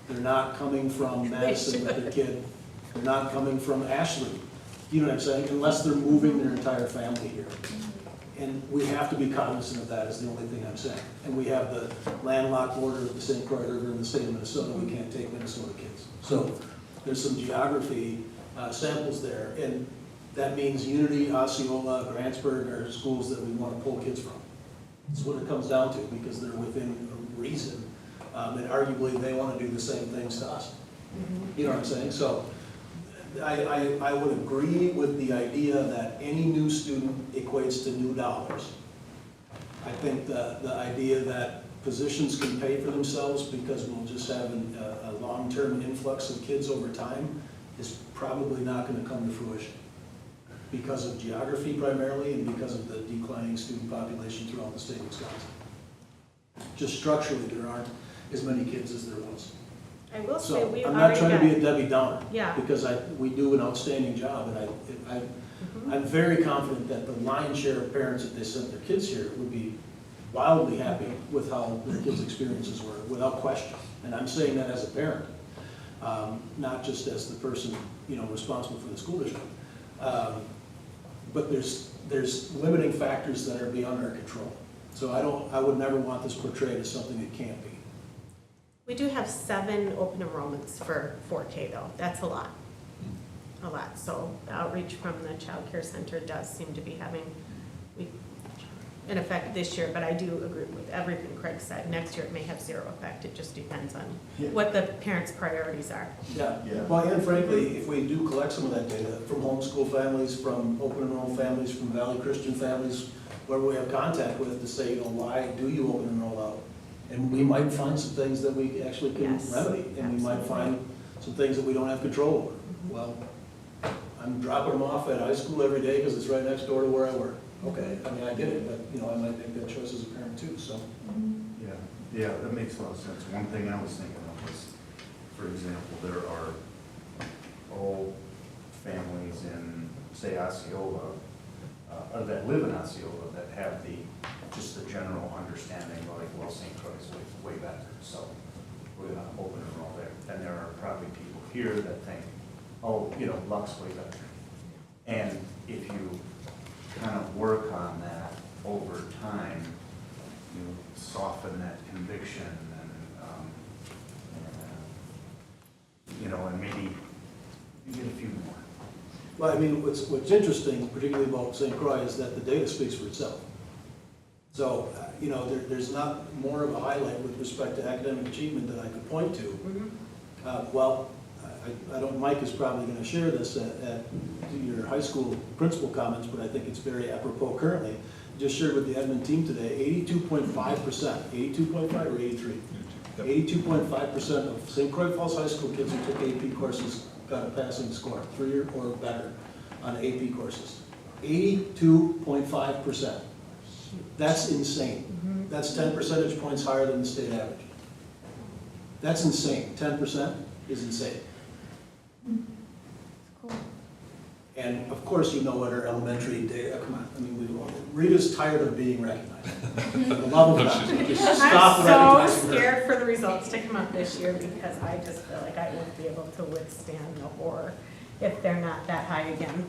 They're not coming from Madison with their kid. They're not coming from Ashley. You know what I'm saying? Unless they're moving their entire family here. And we have to be cognizant of that is the only thing I'm saying. And we have the landlocked border of the St. Croix River in the state of Minnesota. We can't take Minnesota kids. So there's some geography samples there. And that means Unity, Osceola, Grantsburg are schools that we want to pull kids from. That's what it comes down to, because they're within reason. And arguably they want to do the same things to us. You know what I'm saying? So I would agree with the idea that any new student equates to new dollars. I think the idea that positions can pay for themselves because we'll just have a long-term influx of kids over time is probably not going to come to fruition because of geography primarily and because of the declining student population throughout the state of Wisconsin. Just structurally, there aren't as many kids as there was. I will say So we I'm already not trying to be a got, Debbie Downer. Yeah. Because we do an outstanding job, and I'm very confident that the lion's share of parents, if they sent their kids here, would be wildly happy with how their kids' experiences were, without question. And I'm saying that as a parent, not just as the person, you know, responsible for the school district. But there's limiting factors that are beyond our control. So I would never want this portrayed as something it can't be. we do have 7 open enrollments for 4K though. That's a lot. A lot. So the outreach from the child care center does seem to be having an effect this year, but I do agree with everything Craig said. Next year it may have 0 effect. It just depends on what the parents' priorities are. Yeah. Yeah. Well, and frankly, if we do collect some of that data from homeschool families, from open enroll families, from Valley Christian families, where we have contact with to say, you know, why do you open enroll out? And we might find some things that we actually can Yes, remedy, and we might find some things that we don't have control over. Well, I'm dropping them off at high school every day because it's right next door to where I work. Okay, I mean, I get it, but, you know, I might make that choice as a parent too, so. Yeah, that makes a lot of sense. One thing I was thinking of was, for example, there are families in, say, Osceola, or that live in Osceola that have just the general understanding, like, well, St. Croix is way better. So we're gonna open enroll there. And there are probably people here that think, oh, you know, Luck's way better. And if you kind of work on that over time, you soften that conviction you know, and maybe you get a few more. Well, I mean, what's interesting, particularly about St. Croix, is that the data speaks for itself. So, you know, there's not more of a highlight with respect to academic achievement that I could point to. Well, I don't, Mike is probably gonna share this at your high school principal comments, but I think it's very apropos currently. Just shared with the admin team today, 82.5%, 82.5 or 83? 82.5% of St. Croix Falls High School kids who took AP courses got a passing score, 3 or better on AP courses. 82.5%. That's insane. That's 10 percentage points higher than the state average. That's insane. 10% is insane. Cool. And of course, you know what our elementary data, come on, I mean, Rita's tired of being recognized. For the love of God, just stop I'm recognizing so her. scared for the results to come out this year because I just feel like I won't be able to withstand the horror if they're not that high again.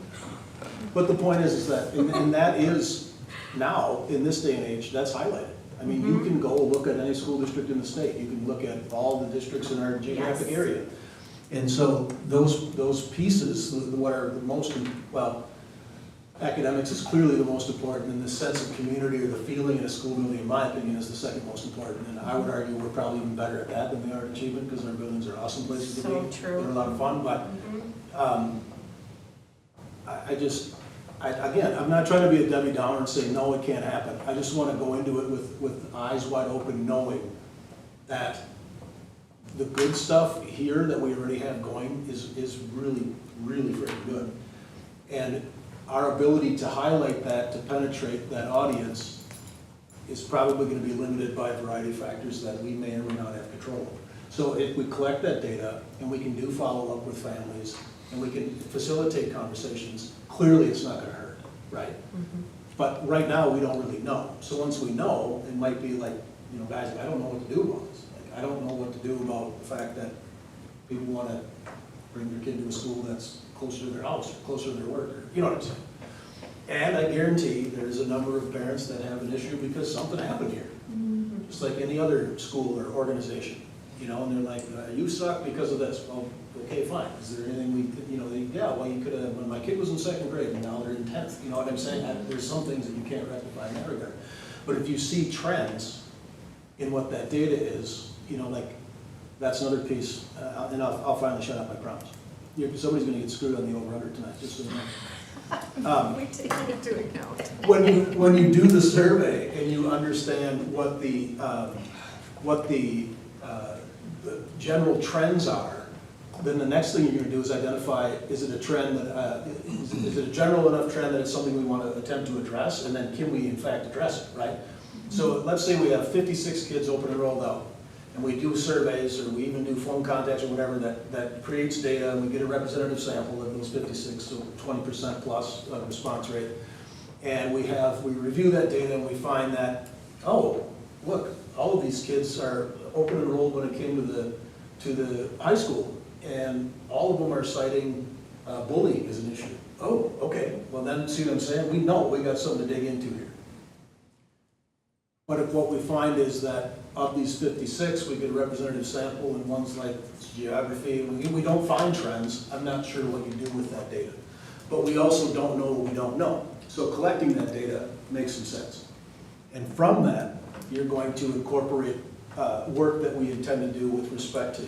But the point is that, and that is now, in this day and age, that's highlighted. I mean, you can go look at any school district in the state. You can look at all the districts in our geographic Yes. area. And so those pieces, what are the most, well, academics is clearly the most important, and the sense of community or the feeling in a school building, in my opinion, is the second most important. And I would argue we're probably even better at that than we are at achievement, because our buildings are awesome places to be. So true. They're a lot of fun, but again, I'm not trying to be a Debbie Downer and say, no, it can't happen. I just want to go into it with eyes wide open, knowing that the good stuff here that we already have going is really, really very good. And our ability to highlight that, to penetrate that audience, is probably going to be limited by a variety of factors that we may or may not have control of. So if we collect that data, and we can do follow-up with families, and we can facilitate conversations, clearly it's not going to hurt, right? But right now, we don't really know. So once we know, it might be like, you know, guys, I don't know what to do about this. Like, I don't know what to do about the fact that people want to bring their kid to a school that's closer to their house, or closer to their work, or, you know what I'm saying? And I guarantee there's a number of parents that have an issue because something happened here. Just like any other school or organization, you know, and they're like, you suck because of this. Well, okay, fine. Is there anything we could, you know, yeah, well, you could have, when my kid was in 2nd grade and now they're in 10th, you know what I'm saying? There's some things that you can't rectify in that regard. But if you see trends in what that data is, you know, like, that's another piece, and I'll finally shut up, I promise. Somebody's gonna get screwed on the over-under tonight, just so you know. We take it into account. When you do the survey and you understand what the general trends are, then the next thing you're gonna do is identify, is it a trend that, is it a general enough trend that it's something we wanna attempt to address, and then can we in fact address it, right? So let's say we have 56 kids open enrolled out, and we do surveys, or we even do phone contacts or whatever that creates data, and we get a representative sample of those 56, so 20% plus response rate. And we review that data and we find that, oh, look, all of these kids are open enrolled when it came to the high school, and all of them are citing bullying as an issue. Oh, okay, well then, see what I'm saying? We know we got something to dig into here. But if what we find is that of these 56, we get a representative sample, and one's like geography, and we don't find trends, I'm not sure what you do with that data. But we also don't know what we don't know. So collecting that data makes some sense. And from that, you're going to incorporate work that we intend to do with respect to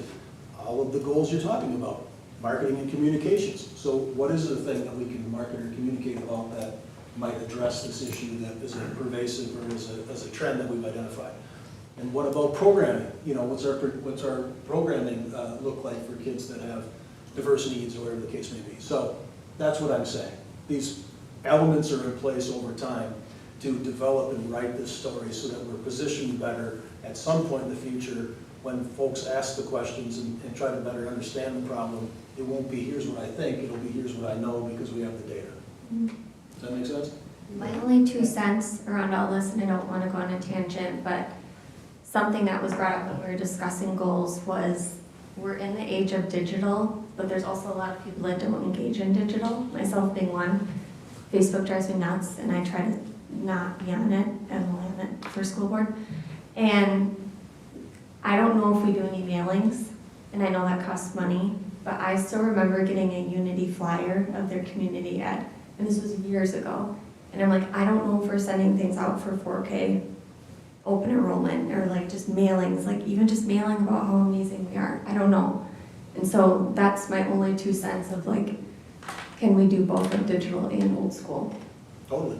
all of the goals you're talking about, marketing and communications. So what is the thing that we can market or communicate about that might address this issue that is pervasive or as a trend that we've identified? And what about programming? You know, what's our programming look like for kids that have diverse needs or whatever the case may be? So that's what I'm saying. These elements are in place over time to develop and write this story so that we're positioned better at some point in the future when folks ask the questions and try to better understand the problem. It won't be, here's what I think, it'll be, here's what I know, because we have the data. Does that make sense? My only 2 cents around all this, and I don't want to go on a tangent, but something that was brought up when we were discussing goals was, we're in the age of digital, but there's also a lot of people that don't engage in digital, myself being one. Facebook drives me nuts, and I try to not be on it, and I'm on it for school board. And I don't know if we do any mailings, and I know that costs money, but I still remember getting a Unity flyer of their community ad, and this was years ago. And I'm like, I don't know if we're sending things out for 4K open enrollment, or like just mailings, like even just mailing about how amazing we are, I don't know. And so that's my only 2 cents of like, can we do both of digital and old school? Totally.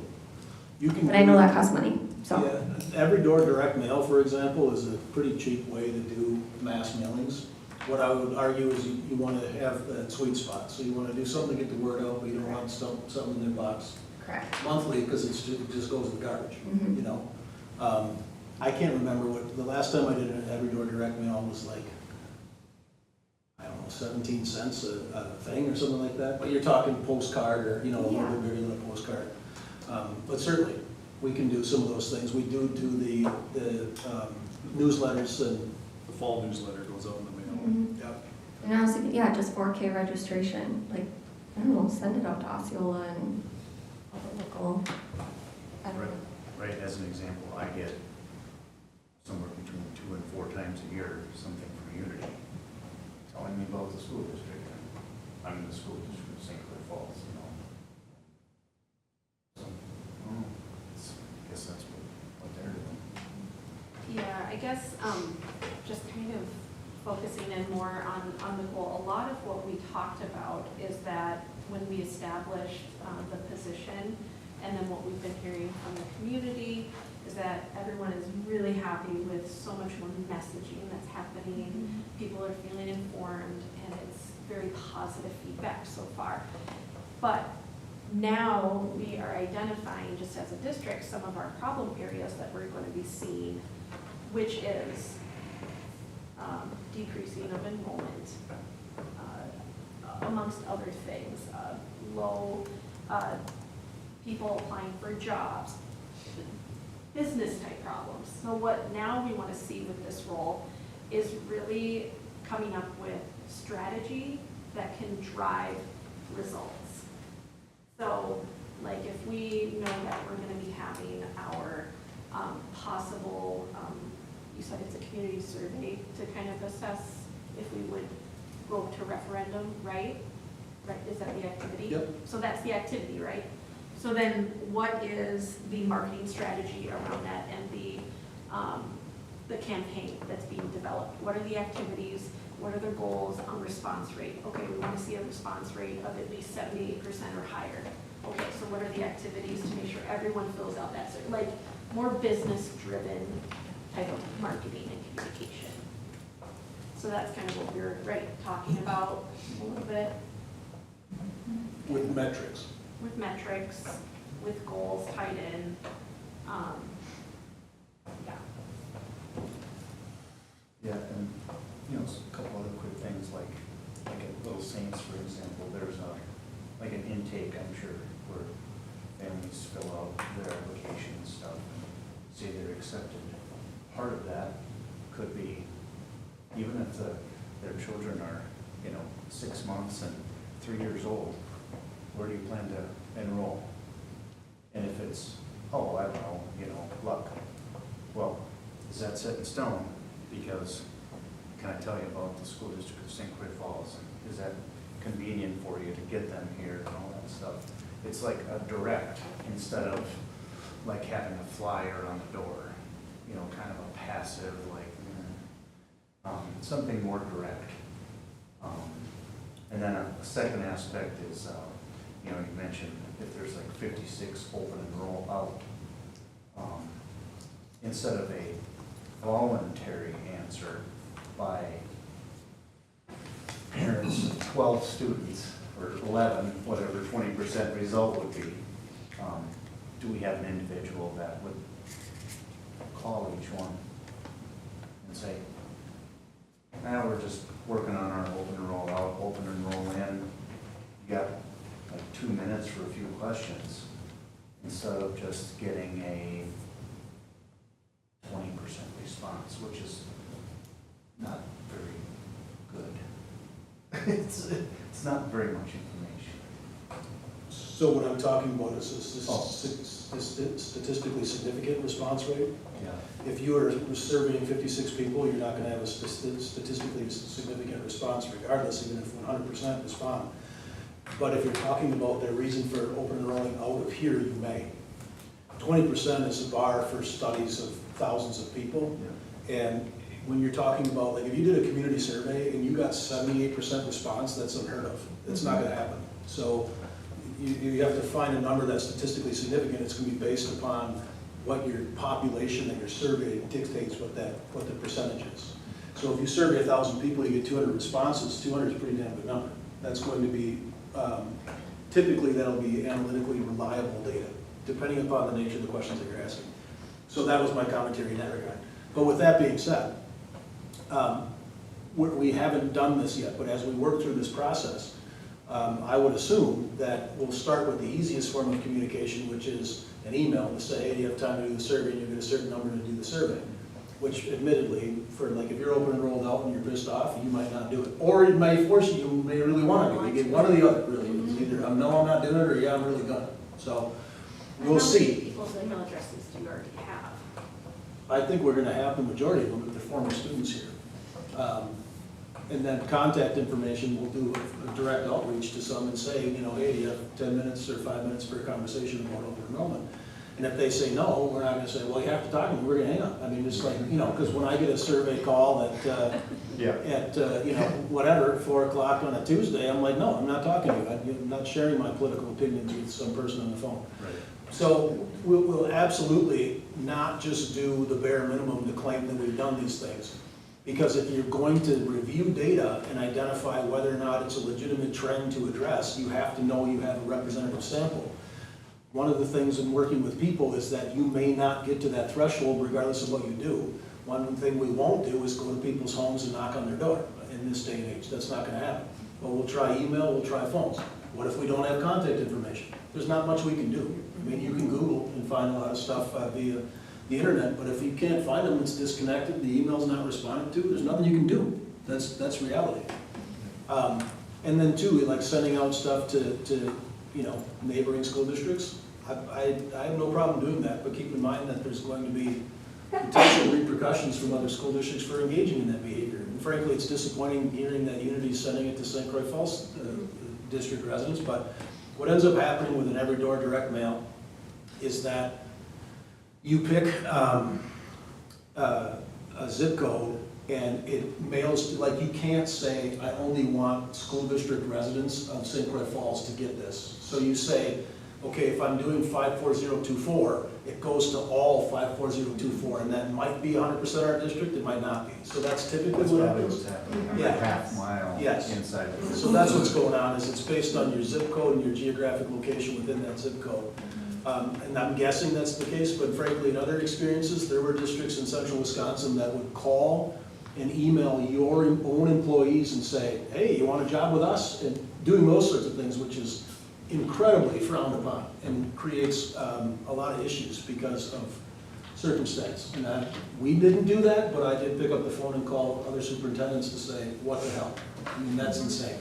You can. But I know that costs money, so. Yeah, every door direct mail, for example, is a pretty cheap way to do mass mailings. What I would argue is you want to have that sweet spot, so you want to do something to get the word out, but you don't want something in their box Correct. monthly, because it just goes in the garbage, Mhm. you know? I can't remember what, the last time I did an every door direct mail was like, I don't know, 17 cents a thing or something like that, but you're talking postcard or, you know, a little bit bigger than a postcard. But certainly, we can do some of those things. We do the newsletters and, The fall newsletter goes out in the mail. Mhm. yeah. And I was thinking, yeah, just 4K registration, like, I don't know, send it out to Osceola and all the local, I don't know. Right, as an example, I get somewhere between 2 and 4 times a year, something from Unity, telling me about the school district. I'm in the school district of St. Clair Falls, you know. So, I guess that's what they're doing. Yeah, I guess, just kind of focusing in more on the goal. A lot of what we talked about is that when we established the position, and then what we've been hearing from the community, is that everyone is really happy with so much more messaging that's happening. People are feeling informed, and it's very positive feedback so far. But now we are identifying, just as a district, some of our problem areas that we're going to be seeing, which is decreasing of enrollment, amongst other things, low people applying for jobs, business type problems. So what now we want to see with this role is really coming up with strategy that can drive results. So like if we know that we're going to be having our possible, you said it's a community survey to kind of assess if we would go to referendum, right? Right, is that the activity? Yep. So that's the activity, right? So then what is the marketing strategy around that and the campaign that's being developed? What are the activities? What are their goals on response rate? Okay, we want to see a response rate of at least 78% or higher. Okay, so what are the activities to make sure everyone fills out that, like more business-driven type of marketing and communication? So that's kind of what we're talking about a little bit. With metrics. With metrics, with goals tied in, yeah. Yeah, and, you know, a couple other quick things, like at Little Saints, for example, there's like an intake, I'm sure, where families fill out their application and stuff, and say they're accepted. Part of that could be, even if their children are, 6 months and 3 years old, where do you plan to enroll? And if it's, oh, I don't know, luck, well, is that set in stone? Because can I tell you about the school district of St. Clair Falls? And is that convenient for you to get them here and all that stuff? It's like a direct instead of like having a flyer on the door, kind of a passive, something more direct. And then a second aspect is, you mentioned if there's like 56 open enroll out, instead of a voluntary answer by parents of 12 students, or 11, whatever 20% result would be, do we have an individual that would call each one and say, now we're just working on our open enroll out, open enroll in, you got like 2 minutes for a few questions, instead of just getting a 20% response response, which is not very good. It's not very much information. So what I'm talking about is Oh. statistically significant response rate. Yeah. If you are surveying 56 people, you're not gonna have a statistically significant response regardless, even if 100% respond. But if you're talking about their reason for open enrolling out of here, you may. 20% is a bar for studies of thousands of people. And when you're talking about, like, if you did a community survey and you got 78% response, that's unheard of. It's not gonna happen. So you have to find a number that's statistically significant. It's gonna be based upon what your population that you're surveying dictates what the percentage is. So if you survey 1,000 people, you get 200 responses, 200 is a pretty damn good number. That's going to be, typically that'll be analytically reliable data, depending upon the nature of the questions that you're asking. So that was my commentary in that regard. But with that being said, we haven't done this yet, but as we work through this process, I would assume that we'll start with the easiest form of communication, which is an email to say, hey, do you have time to do the survey, and you get a certain number to do the survey. Which admittedly, for like if you're open enrolled out and you're pissed off, you might not do it. Or it may force you, you may really want to. You get one or the other, really. It's either, no, I'm not doing it, or yeah, I'm really gonna. So, we'll How many see. people's email addresses do you already have? I think we're gonna have the majority of them if they're former students here. And then contact information, we'll do a direct outreach to some and say, you know, hey, do you have 10 minutes or 5 minutes for a conversation about open enrollment? And if they say no, we're not gonna say, well, you have to talk to me, we're gonna hang up. I mean, it's like, you know, because when I get a survey call at, you know, whatever, 4 o'clock on a Tuesday, I'm like, no, I'm not talking to you. I'm not sharing my political opinions with some person on the phone. Right. So we'll absolutely not just do the bare minimum to claim that we've done these things. Because if you're going to review data and identify whether or not it's a legitimate trend to address, you have to know you have a representative sample. One of the things in working with people is that you may not get to that threshold regardless of what you do. One thing we won't do is go to people's homes and knock on their door in this day and age. That's not gonna happen. But we'll try email, we'll try phones. What if we don't have contact information? There's not much we can do. I mean, you can Google and find a lot of stuff via the internet, but if you can't find them, it's disconnected, the email's not responded to, there's nothing you can do. That's reality. And then two, like sending out stuff to you know, neighboring school districts. I have no problem doing that, but keep in mind that there's going to be potential repercussions from other school districts for engaging in that behavior. And frankly, it's disappointing hearing that Unity's sending it to St. Croix Falls district residents, but what ends up happening with an every door direct mail is that you pick a zip code and it mails, like you can't say, I only want school district residents of St. Croix Falls to get this. So you say, okay, if I'm doing 54024, it goes to all 54024, and that might be 100% our district, it might not be. So that's typically That's what probably happens. what's happening. Yeah. Half mile Yes. inside. of So that's what's going on, is it's based on your zip code and your geographic location within that zip code. And I'm guessing that's the case, but frankly, in other experiences, there were districts in central Wisconsin that would call and email your own employees and say, hey, you want a job with us? And doing those sorts of things, which is incredibly frowned upon and creates a lot of issues because of circumstance. And we didn't do that, but I did pick up the phone and call other superintendents to say, what the hell? I mean, that's insane.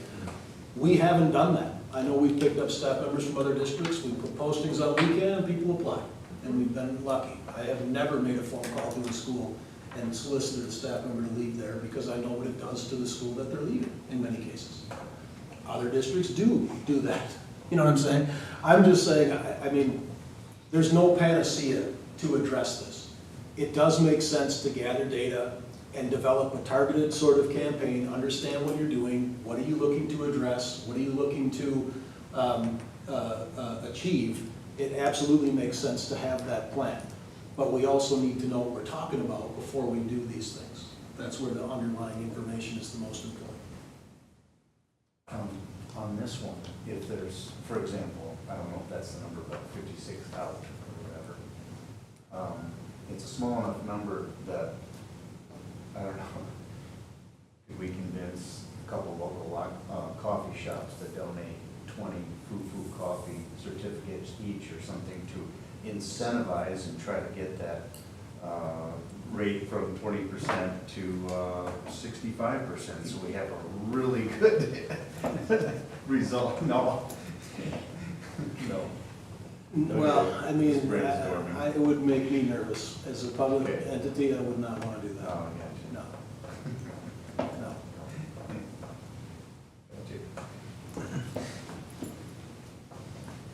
We haven't done that. I know we've picked up staff members from other districts, we put postings on weekend, and people apply, and we've been lucky. I have never made a phone call to a school and solicited a staff member to leave there, because I know what it does to the school that they're leaving, in many cases. Other districts do that, you know what I'm saying? I'm just saying, I mean, there's no panacea to address this. It does make sense to gather data and develop a targeted sort of campaign, understand what you're doing, what are you looking to address, what are you looking to achieve. It absolutely makes sense to have that plan. But we also need to know what we're talking about before we do these things. That's where the underlying information is the most important. On this one, if there's, for example, I don't know if that's the number, but 56,000 or whatever. It's a small enough number that, I don't know, could we convince a couple local coffee shops to donate 20 foo-foo coffee certificates each or something to incentivize and try to get that rate from 20% to 65%, so we have a really good result. No. No. Well, I mean, Just brainstorming. it would make me nervous. As a public Okay. entity, I would not want to do Oh, that. gotcha. No. No.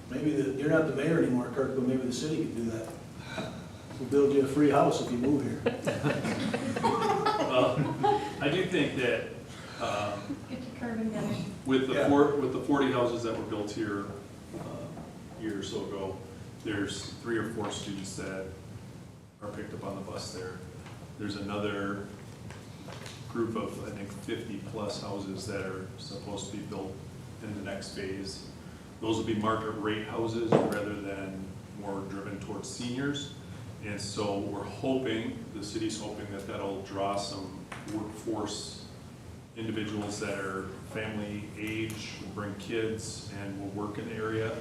Maybe you're not the mayor anymore, Kirk, but maybe the city could do that. We'll build you a free house if you move here. I do think that, Get your curb and gutter. with the Yeah. with the 40 houses that were built here a year or so ago, there's 3 or 4 students that are picked up on the bus there. There's another group of, I think, 50-plus houses that are supposed to be built in the next phase. Those will be market rate houses rather than more driven towards seniors. And so we're hoping, the city's hoping that that'll draw some workforce individuals that are family age, will bring kids and will work in the area.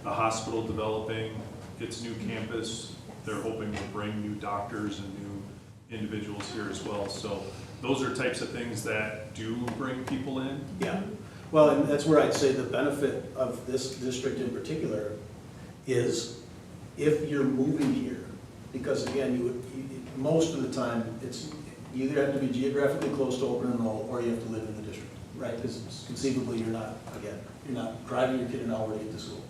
The hospital developing its new campus, they're hoping to bring new doctors and new individuals here as well. So those are types of things that do bring people in. Yeah, well, and that's where I'd say the benefit of this district in particular is if you're moving here, because again, most of the time, you either have to be geographically close to open enroll or you have to live in the district, right? Because conceivably, you're not driving your kid an hour to get to school.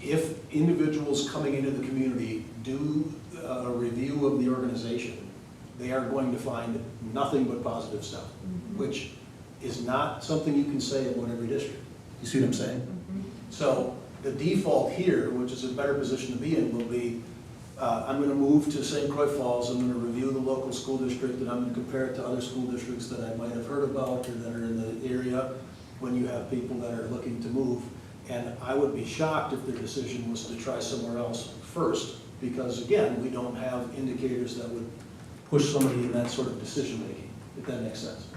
If individuals coming into the community do a review of the organization, they are going to find nothing but positive stuff, which is not something you can say about every district. You see what I'm saying? So the default here, which is a better position to be in, will be, I'm going to move to St. Croix Falls, I'm going to review the local school district, and I'm going to compare it to other school districts that I might have heard about or that are in the area when you have people that are looking to move. And I would be shocked if their decision was to try somewhere else first, because again, we don't have indicators that would push somebody in that sort of decision making, if that makes sense.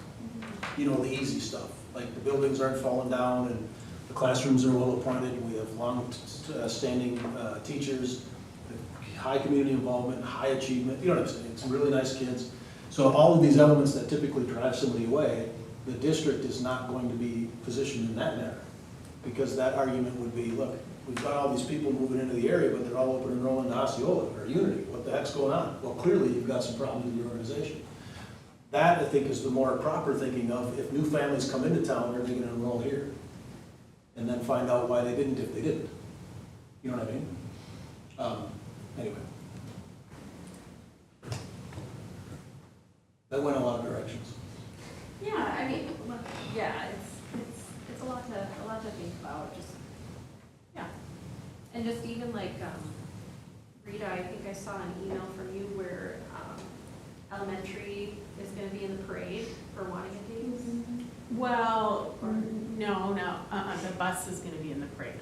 You know, the easy stuff, like the buildings aren't falling down and the classrooms are well appointed, and we have long-standing teachers, high community involvement, high achievement, you know what I'm saying, some really nice kids. So all of these elements that typically drive somebody away, the district is not going to be positioned in that manner. Because that argument would be, look, we've got all these people moving into the area, but they're all open enrollment to Osceola or Unity. What the heck's going on? Well, clearly you've got some problems with your organization. That, I think, is the more proper thinking of, if new families come into town, they're going to enroll here. And then find out why they didn't if they didn't. You know what I mean? Anyway. That went a lot of directions. Yeah, I mean, look, yeah, it's a lot to think about, just, yeah. And just even like, Rita, I think I saw an email from you where, elementary is gonna be in the parade for wanting a days. Well, no, the bus is gonna be in the parade.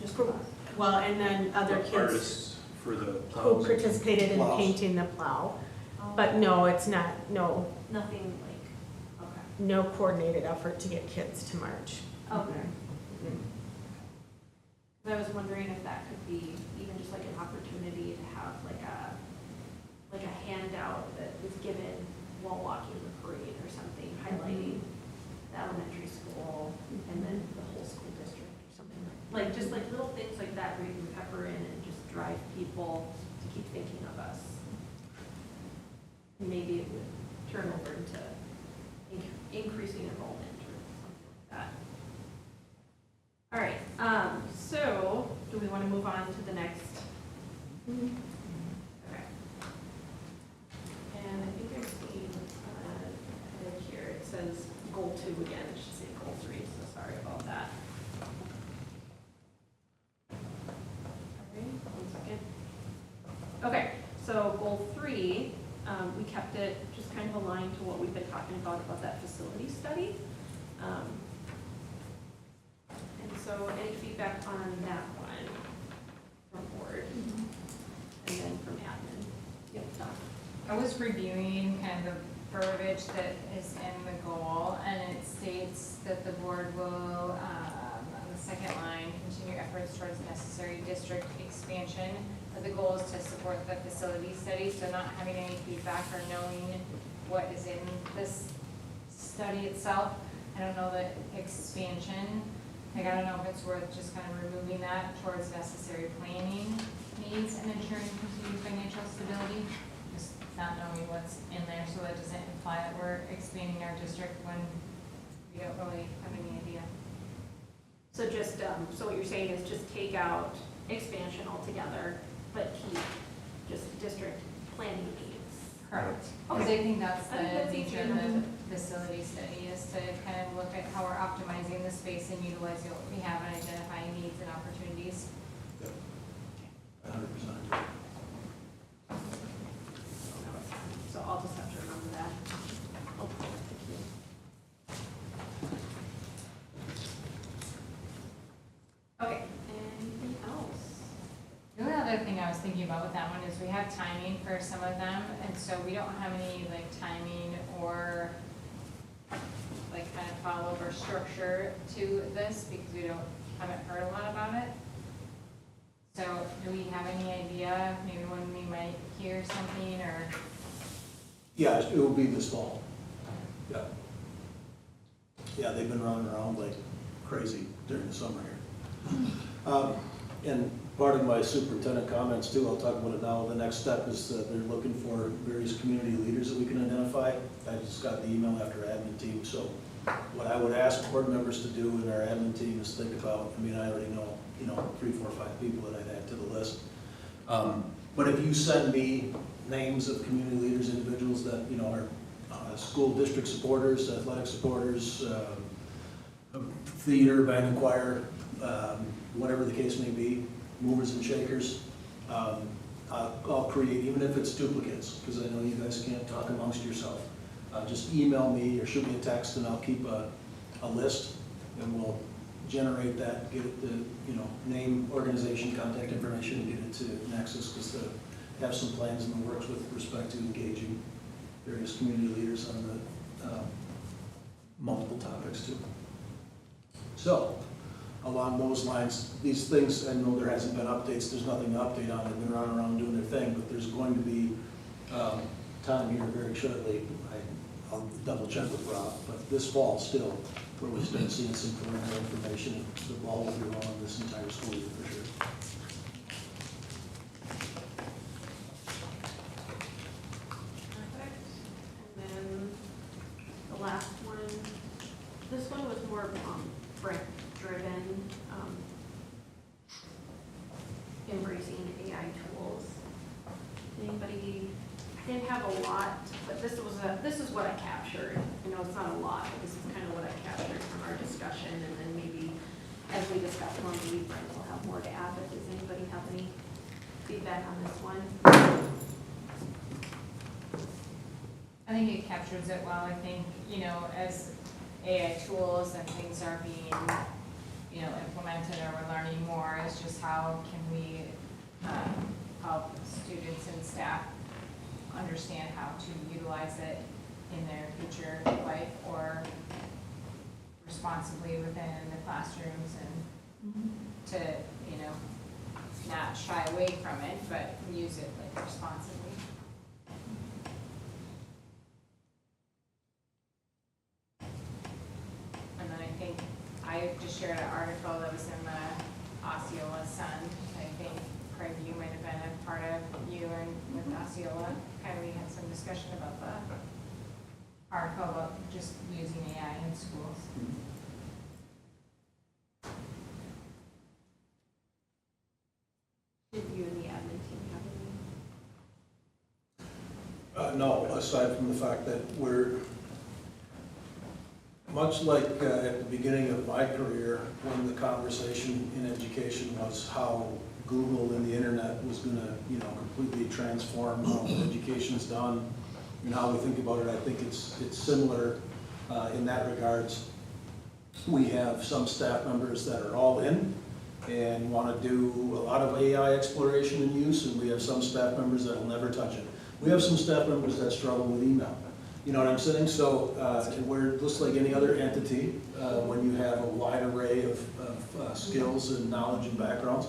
Just for us. Well, and then other kids Artists for the who plows. participated in Plows. painting the plow. But no, it's not, no, Nothing like, okay. no coordinated effort to get kids to march. Okay. I was wondering if that could be even just like an opportunity to have like a handout that was given while walking the parade or something, highlighting the elementary school and then the whole school district or something like just like little things like that where you can pepper in and just drive people to keep thinking of us. Maybe it would turn over into increasing enrollment or something like that. All right, so do we want to move on to the next? Okay. And I think I've seen headed here, it says goal 2 again, it should say goal 3, so sorry about that. All right, 1 second. Okay, so goal 3, we kept it just kind of aligned to what we've been talking about that facility study. And so any feedback on that one from board and then from admin? Yep, Tom. I was reviewing kind of the verbiage that is in the goal, and it states that the board will, on the second line, continue efforts towards necessary district expansion. The goal is to support the facility study, so not having any feedback or knowing what is in this study itself. I don't know the expansion, like I don't know if it's worth just kind of removing that towards necessary planning needs and ensuring continued financial stability. Just not knowing what's in there, so that doesn't imply that we're expanding our district when we don't really have any idea. So just, so what you're saying is just take out expansion altogether, but keep just district planning needs. Correct. Because Okay. I think that's I think that's the nature easier of to- the facility study, is to kind of look at how we're optimizing the space and utilizing what we have and identifying needs and opportunities. 100%. So I'll just have to remember that. Oh, thank you. Okay, anything else? The only other thing I was thinking about with that one is we have timing for some of them, and so we don't have any like timing or like kind of follow or structure to this because we haven't heard a lot about it. So do we have any idea maybe when we might hear something or? Yeah, it will be this fall. Yeah. Yeah, they've been running around like crazy during the summer here. And part of my superintendent comments too, I'll talk about it now, the next step is that they're looking for various community leaders that we can identify. I just got the email after admin team, so what I would ask board members to do in our admin team is think about, I mean, I already know, 3, 4, 5 people that I'd add to the list. But if you send me names of community leaders, individuals that, are school district supporters, athletic supporters, theater, band and choir, whatever the case may be, movers and shakers, I'll create, even if it's duplicates, because I know you guys can't talk amongst yourself. Just email me or shoot me a text and I'll keep a list and we'll generate that, get it to, name, organization, contact information, and get it to Nexus, because they have some plans in the works with respect to engaging various community leaders on the multiple topics too. So, along those lines, these things, I know there hasn't been updates, there's nothing to update on, they've been running around doing their thing, but there's going to be time here very shortly, I'll double check with Rob, but this fall still, where we start seeing some preliminary information, the ball will be rolling this entire school year for sure. Perfect. And then the last one, this one was more Brent-driven, embracing AI tools. Anybody, I didn't have a lot, but this is what I captured. I know it's not a lot, but this is kind of what I captured from our discussion, and then maybe as we discuss more, maybe Brent will have more to add, but does anybody have any feedback on this one? I think it captures it well. I think, as AI tools and things are being, implemented or we're learning more, it's just how can we help students and staff understand how to utilize it in their future life or responsibly within the classrooms and to, not shy away from it, but use it like responsibly. And then I think I just shared an article that was in the Osceola Sun. I think, Craig, you might have been a part of, you and with Osceola, kind of we had some discussion about the article about just using AI in schools. Did you and the admin team have any? No, aside from the fact that we're, much like at the beginning of my career, when the conversation in education was how Google and the internet was gonna, completely transform how education's done and how we think about it, I think it's similar in that regards. We have some staff members that are all in and want to do a lot of AI exploration and use, and we have some staff members that will never touch it. We have some staff members that struggle with email. You know what I'm saying? So we're just like any other entity, when you have a wide array of skills and knowledge and backgrounds.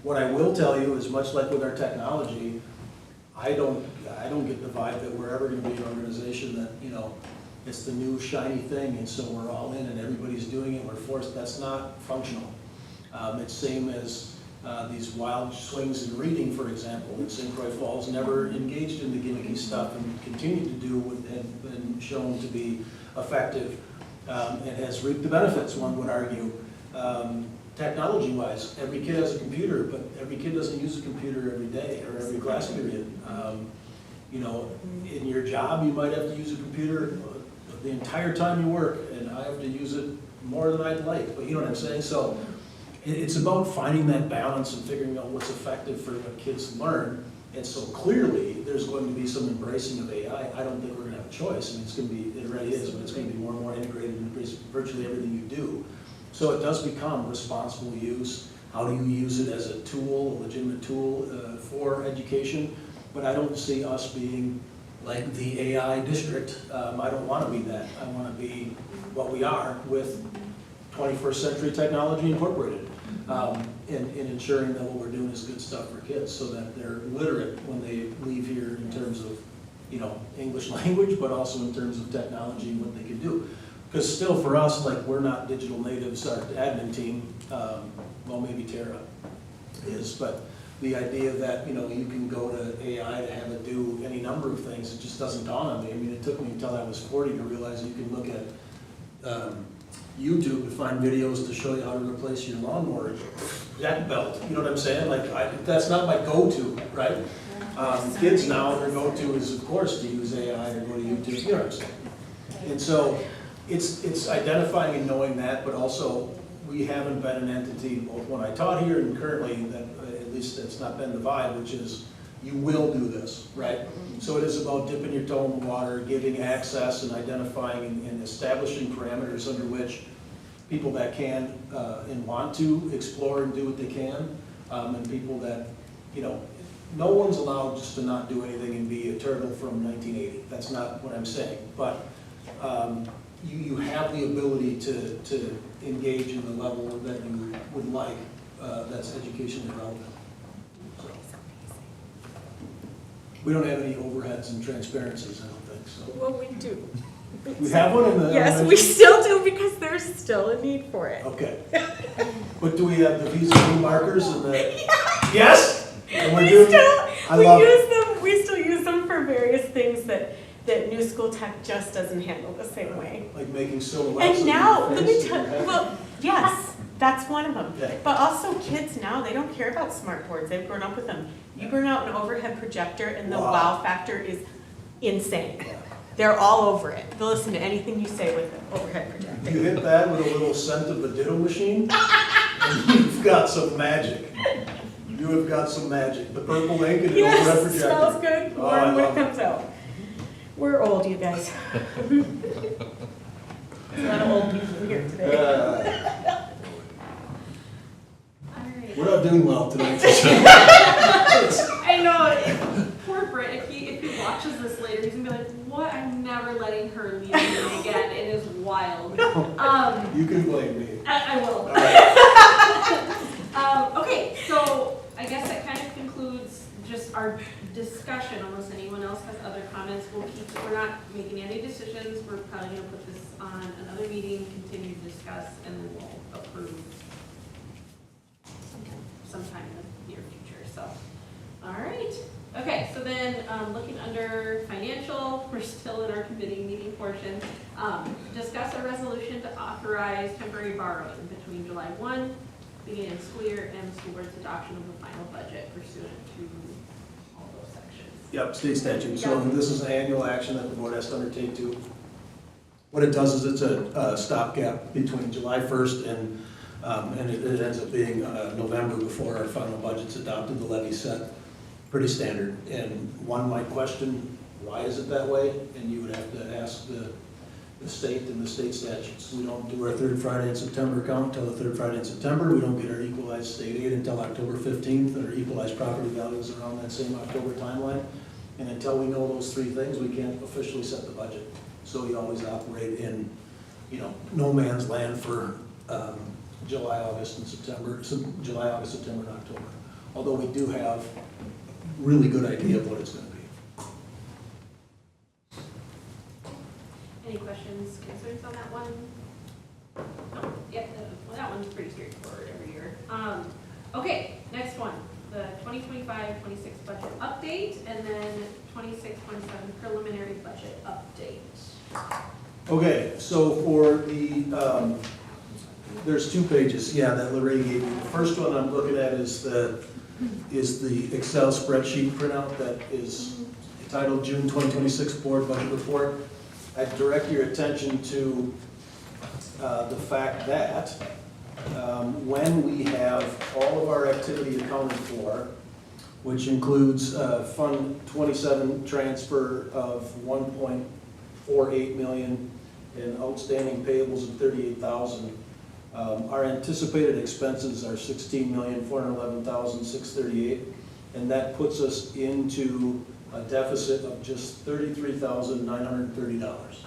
What I will tell you is, much like with our technology, I don't get the vibe that we're ever gonna be an organization that, you know, it's the new shiny thing, and so we're all in and everybody's doing it, we're forced. That's not functional. It's same as these wild swings in reading, for example, that St. Croix Falls never engaged in the gimmicky stuff and continued to do what had been shown to be effective, and has reaped the benefits, one would argue. Technology-wise, every kid has a computer, but every kid doesn't use a computer every day or every class period. You know, in your job, you might have to use a computer the entire time you work, and I have to use it more than I'd like, but you know what I'm saying? So it's about finding that balance and figuring out what's effective for what kids learn. And so clearly, there's going to be some embracing of AI. I don't think we're gonna have a choice. I mean, it's gonna be, it already is, but it's gonna be more and more integrated in virtually everything you do. So it does become responsible use. How do you use it as a tool, a legitimate tool for education? But I don't see us being like the AI district. I don't want to be that. I want to be what we are with 21st century technology incorporated, in ensuring that what we're doing is good stuff for kids, so that they're literate when they leave here in terms of, you know, English language, but also in terms of technology and what they can do. Because still for us, like, we're not digital natives, our admin team, well, maybe Tara is, but the idea that, you know, you can go to AI to have it do any number of things, it just doesn't dawn on me. I mean, it took me until I was 40 to realize you can look at YouTube to find videos to show you how to replace your lawnmower jack belt. You know what I'm saying? Like, that's not my go-to, right? Kids now, their go-to is, of course, to use AI or go to YouTube. You know what I'm saying? And so it's identifying and knowing that, but also we haven't been an entity, both when I taught here and currently, that at least that's not been the vibe, which is you will do this, right? So it is about dipping your toe in the water, giving access and identifying and establishing parameters under which people that can and want to explore and do what they can, and people that, you know, no one's allowed just to not do anything and be a turtle from 1980. That's not what I'm saying. But you have the ability to engage in the level that you would like, that's educationally relevant. So, we don't have any overheads and transparencies, I don't think, so. Well, we do. We have one in the. Yes, we still do, because there's still a need for it. Okay. But do we have the vis-a-vis markers and the? Yes? And we're doing, We still use them for various things that New School Tech just doesn't handle the same way. like making silhouettes. And now, of your let me face tell that you have? well, yes, that's one of them. Yeah. But also kids now, they don't care about smart boards, they've grown up with them. You bring out an overhead projector and the Wow. wow factor is insane. Yeah. They're all over it. They'll listen to anything you say with an overhead projector. You hit that with a little scent of a ditto machine, and you've got some magic. You have got some magic. The purple ink and the overhead Yes, projector. smells good, Oh, I warm when it love comes out. We're old, you guys. A lot of old people here today. All right. We're not doing well tonight. I know, poor Britt, if he watches this later, he's gonna be like, what, I'm never letting her leave me again, it is wild. You can blame me. I will. All right. Okay, so I guess that kind of concludes just our discussion, unless anyone else has other comments. We're not making any decisions, we're probably gonna put this on another meeting, continue to discuss, and then we'll approve sometime in the near future, so. All right, okay, so then, looking under financial, we're still in our committee meeting portion. Discuss a resolution to authorize temporary borrowing between July 1, beginning of school year, and the school board's adoption of the final budget pursuant to all those sections. Yep, state statute. So this is an annual action that the board has to undertake to. What it does is it's a stopgap between July 1st and it ends up being November before our final budget's adopted, the levy set. Pretty standard. And one might question, why is it that way? And you would have to ask the state and the state statutes. We don't do our third Friday in September count until the third Friday in September. We don't get our equalized state aid until October 15th, and our equalized property values around that same October timeline. And until we know those three things, we can't officially set the budget. So we always operate in, you know, no man's land for July, August, and September, July, August, September, and October. Although we do have a really good idea of what it's gonna be. Any questions, concerns on that one? No, yep, well, that one's pretty straightforward every year. Okay, next one, the 2025-26 budget update, and then 26-27 preliminary budget update. Okay, so for the, there's 2 pages, yeah, that Lorraine gave you. The first one I'm looking at is the Excel spreadsheet printout that is titled June 2026 Board Budget Report. I direct your attention to the fact that when we have all of our activity accounted for, which includes Fund 27 transfer of 1.48 million and outstanding payables of 38,000, our anticipated expenses are 16,411,638, and that puts us into a deficit of just $33,930.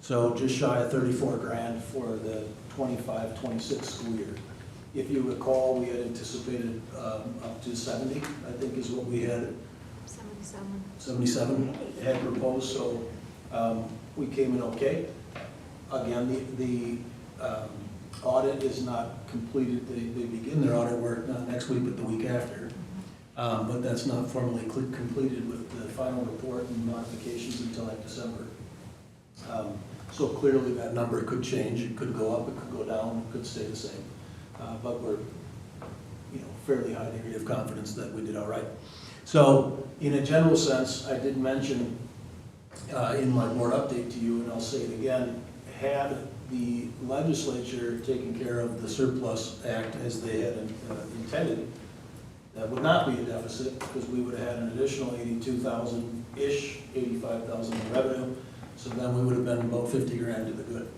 So just shy of 34 grand for the 25-26 school year. If you recall, we had anticipated up to 70, I think is what we had. 77 had proposed, so we came in okay. Again, the audit is not completed. They begin their audit work not next week, but the week after. But that's not formally completed with the final report and modifications until like December. So clearly that number could change. It could go up, it could go down, it could stay the same. But we're, fairly high degree of confidence that we did all right. So in a general sense, I did mention in my board update to you, and I'll say it again, had the legislature taken care of the Surplus Act as they had intended, that would not be a deficit, because we would have had an additional 82,000-ish, 85,000 in revenue, so then we would have been about 50 grand to the good.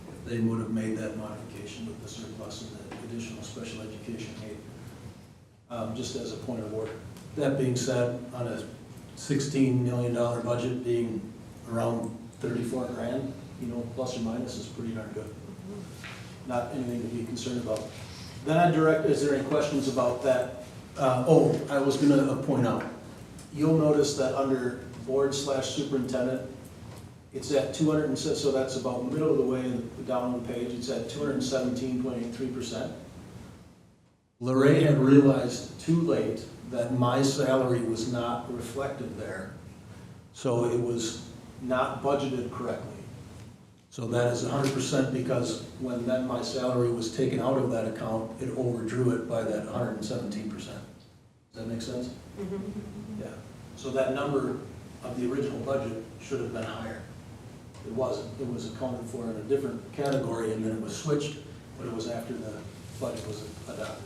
If they would have made that modification with the surplus and the additional special education aid. Just as a point of order. That being said, on a $16 million budget being around 34 grand, plus or minus is pretty darn good. Not anything to be concerned about. Then I direct, is there any questions about that? I was gonna point out, you'll notice that under board/superintendent, it's at 200, so that's about middle of the way down the page, it's at 217.83%. Lorraine had realized too late that my salary was not reflected there, so it was not budgeted correctly. So that is 100% because when then my salary was taken out of that account, it overdrew it by that 117%. Does that make sense? Mm-hmm. Yeah. So that number of the original budget should have been higher. It wasn't. It was accounted for in a different category and then it was switched, but it was after the budget was adopted.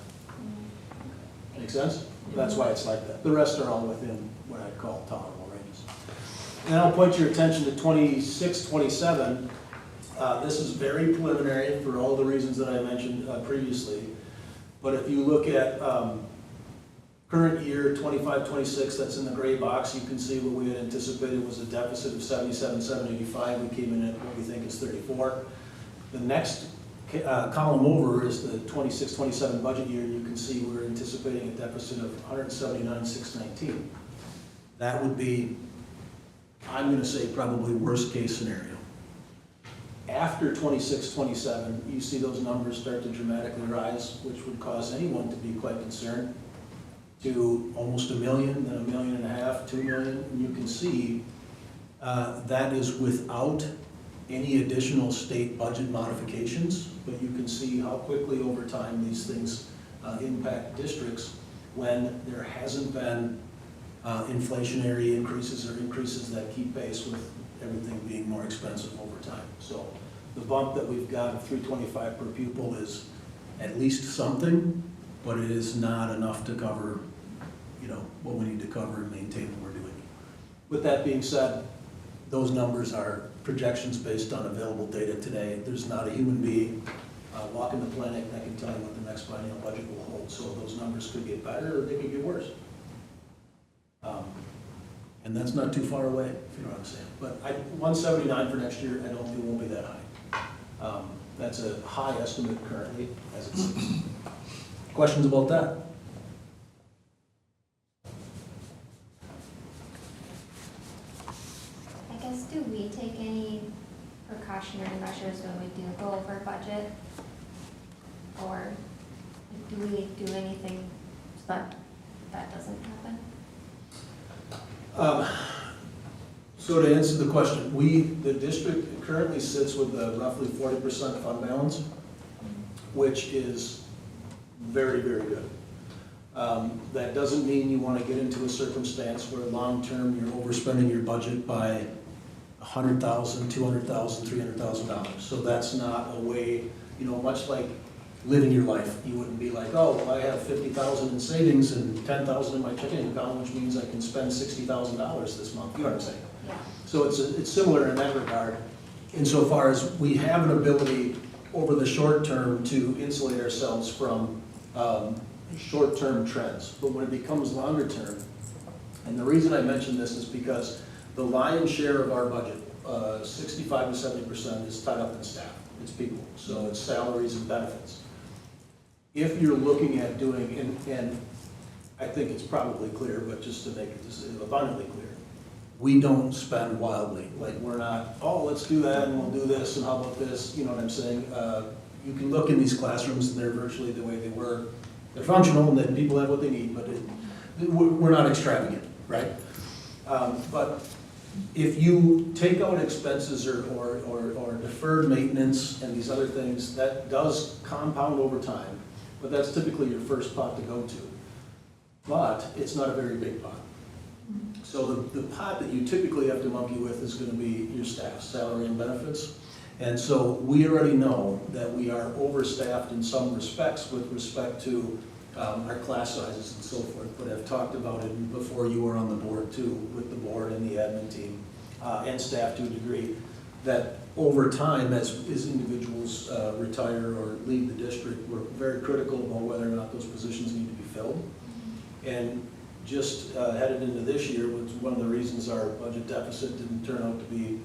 Make sense? That's why it's like that. The rest are all within what I'd call tolerable ranges. And I'll point your attention to 26-27. This is very preliminary for all the reasons that I mentioned previously. But if you look at current year 25-26, that's in the gray box, you can see what we had anticipated was a deficit of 77,785. We came in at what we think is 34. The next column over is the 26-27 budget year, and you can see we're anticipating a deficit of 179,619. That would be, I'm going to say, probably worst case scenario. After 26-27, you see those numbers start to dramatically rise, which would cause anyone to be quite concerned, to almost 1 million, then 1.5 million, 2 million. And you can see that is without any additional state budget modifications, but you can see how quickly over time these things impact districts when there hasn't been inflationary increases or increases that keep pace with everything being more expensive over time. So the bump that we've got of $325 per pupil is at least something, but it is not enough to cover, what we need to cover and maintain what we're doing. With that being said, those numbers are projections based on available data today. There's not a human being walking the planet that can tell you what the next biennial budget will hold. So those numbers could get better or they could get worse. And that's not too far away, if you know what I'm saying. But 179 for next year, I don't think it won't be that high. That's a high estimate currently, as it sits. Questions about that? I guess, do we take any precautionary measures when we do go over budget? Or do we do anything so that doesn't happen? So to answer the question, the district currently sits with a roughly 40% fund balance, which is very, very good. That doesn't mean you want to get into a circumstance where long-term you're overspending your budget by $100,000, $200,000, $300,000. So that's not a way, much like living your life. You wouldn't be like, oh, well, I have $50,000 in savings and $10,000 in my checking account, which means I can spend $60,000 this month. You know what I'm saying? Yeah. So it's similar in that regard, insofar as we have an ability over the short term to insulate ourselves from short-term trends. But when it becomes longer term, and the reason I mention this is because the lion's share of our budget, 65 to 70%, is tied up in staff. It's people, so it's salaries and benefits. If you're looking at doing, and I think it's probably clear, but just to make it just abundantly clear, we don't spend wildly. Like, we're not, oh, let's do that and we'll do this and how about this, you know what I'm saying? You can look in these classrooms and they're virtually the way they were. They're functional and then people have what they need, but we're not extravagant, right? But if you take out expenses or deferred maintenance and these other things, that does compound over time, but that's typically your first pot to go to. But it's not a very big pot. So the pot that you typically have to monkey with is going to be your staff's salary and benefits. And so we already know that we are overstaffed in some respects with respect to our class sizes and so forth, but I've talked about it before you were on the board too, with the board and the admin team, and staff to a degree, that over time, as individuals retire or leave the district, we're very critical about whether or not those positions need to be filled. And just headed into this year, which one of the reasons our budget deficit didn't turn out to be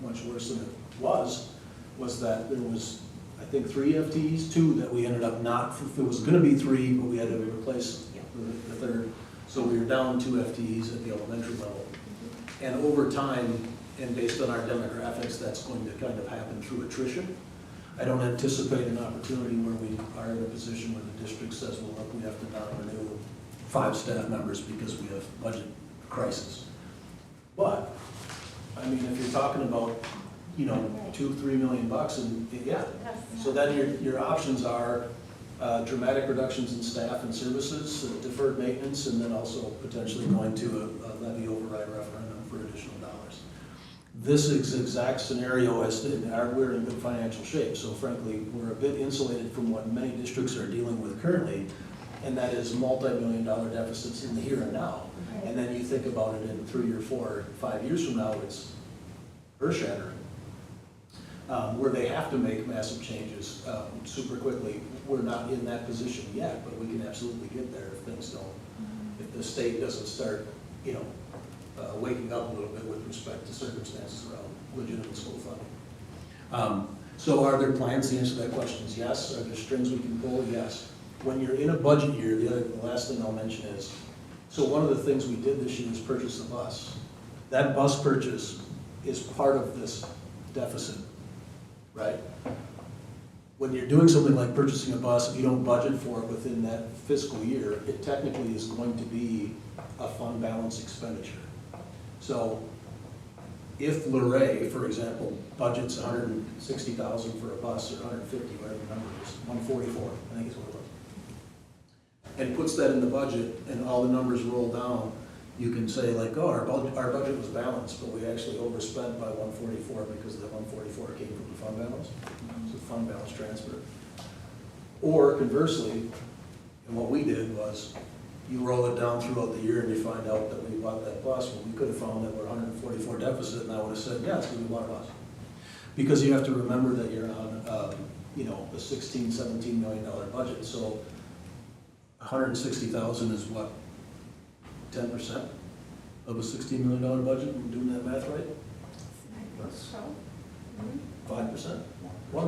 much worse than it was that there was, I think, 3 FTEs, 2 that we ended up not, it was gonna be 3, but we had to replace the third. So we were down 2 FTEs at the elementary level. And over time, and based on our demographics, that's going to kind of happen through attrition. I don't anticipate an opportunity where we are in a position where the district says, well, look, we have to non-renew 5 staff members because we have budget crisis. But, I mean, if you're talking about, $2-3 million bucks, and yeah. So then your options are dramatic reductions in staff and services, deferred maintenance, and then also potentially going to a levy override referendum for additional dollars. This is exact scenario we're in good financial shape. So frankly, we're a bit insulated from what many districts are dealing with currently, and that is multi-million-dollar deficits in the here and now. Right. And then you think about it in 3 or 4 or 5 years from now, it's earth-shattering. Where they have to make massive changes super quickly. We're not in that position yet, but we can absolutely get there if things don't, if the state doesn't start, waking up a little bit with respect to circumstances around legitimate school funding. So are there plans? The answer to that question is yes. Are there strings we can pull? Yes. When you're in a budget year, the last thing I'll mention is, so one of the things we did this year is purchase a bus. That bus purchase is part of this deficit, right? When you're doing something like purchasing a bus, if you don't budget for it within that fiscal year, it technically is going to be a fund balance expenditure. So if Luray, for example, budgets $160,000 for a bus, or $150,000, whatever the number is, $144,000, I think is what it was, and puts that in the budget, and all the numbers roll down, you can say like, oh, our budget was balanced, but we actually overspent by $144 because the $144 came from the fund balance. It's a fund balance transfer. Or conversely, and what we did was, you roll it down throughout the year and you find out that we bought that bus, well, we could have found that we're 144 deficit, and I would have said, yeah, it's because we bought a bus. Because you have to remember that you're on, a $16, $17 million budget, so 160,000 is what, 10% of a $16 million budget? We're doing that math right? That's 5%? 1%? Oh,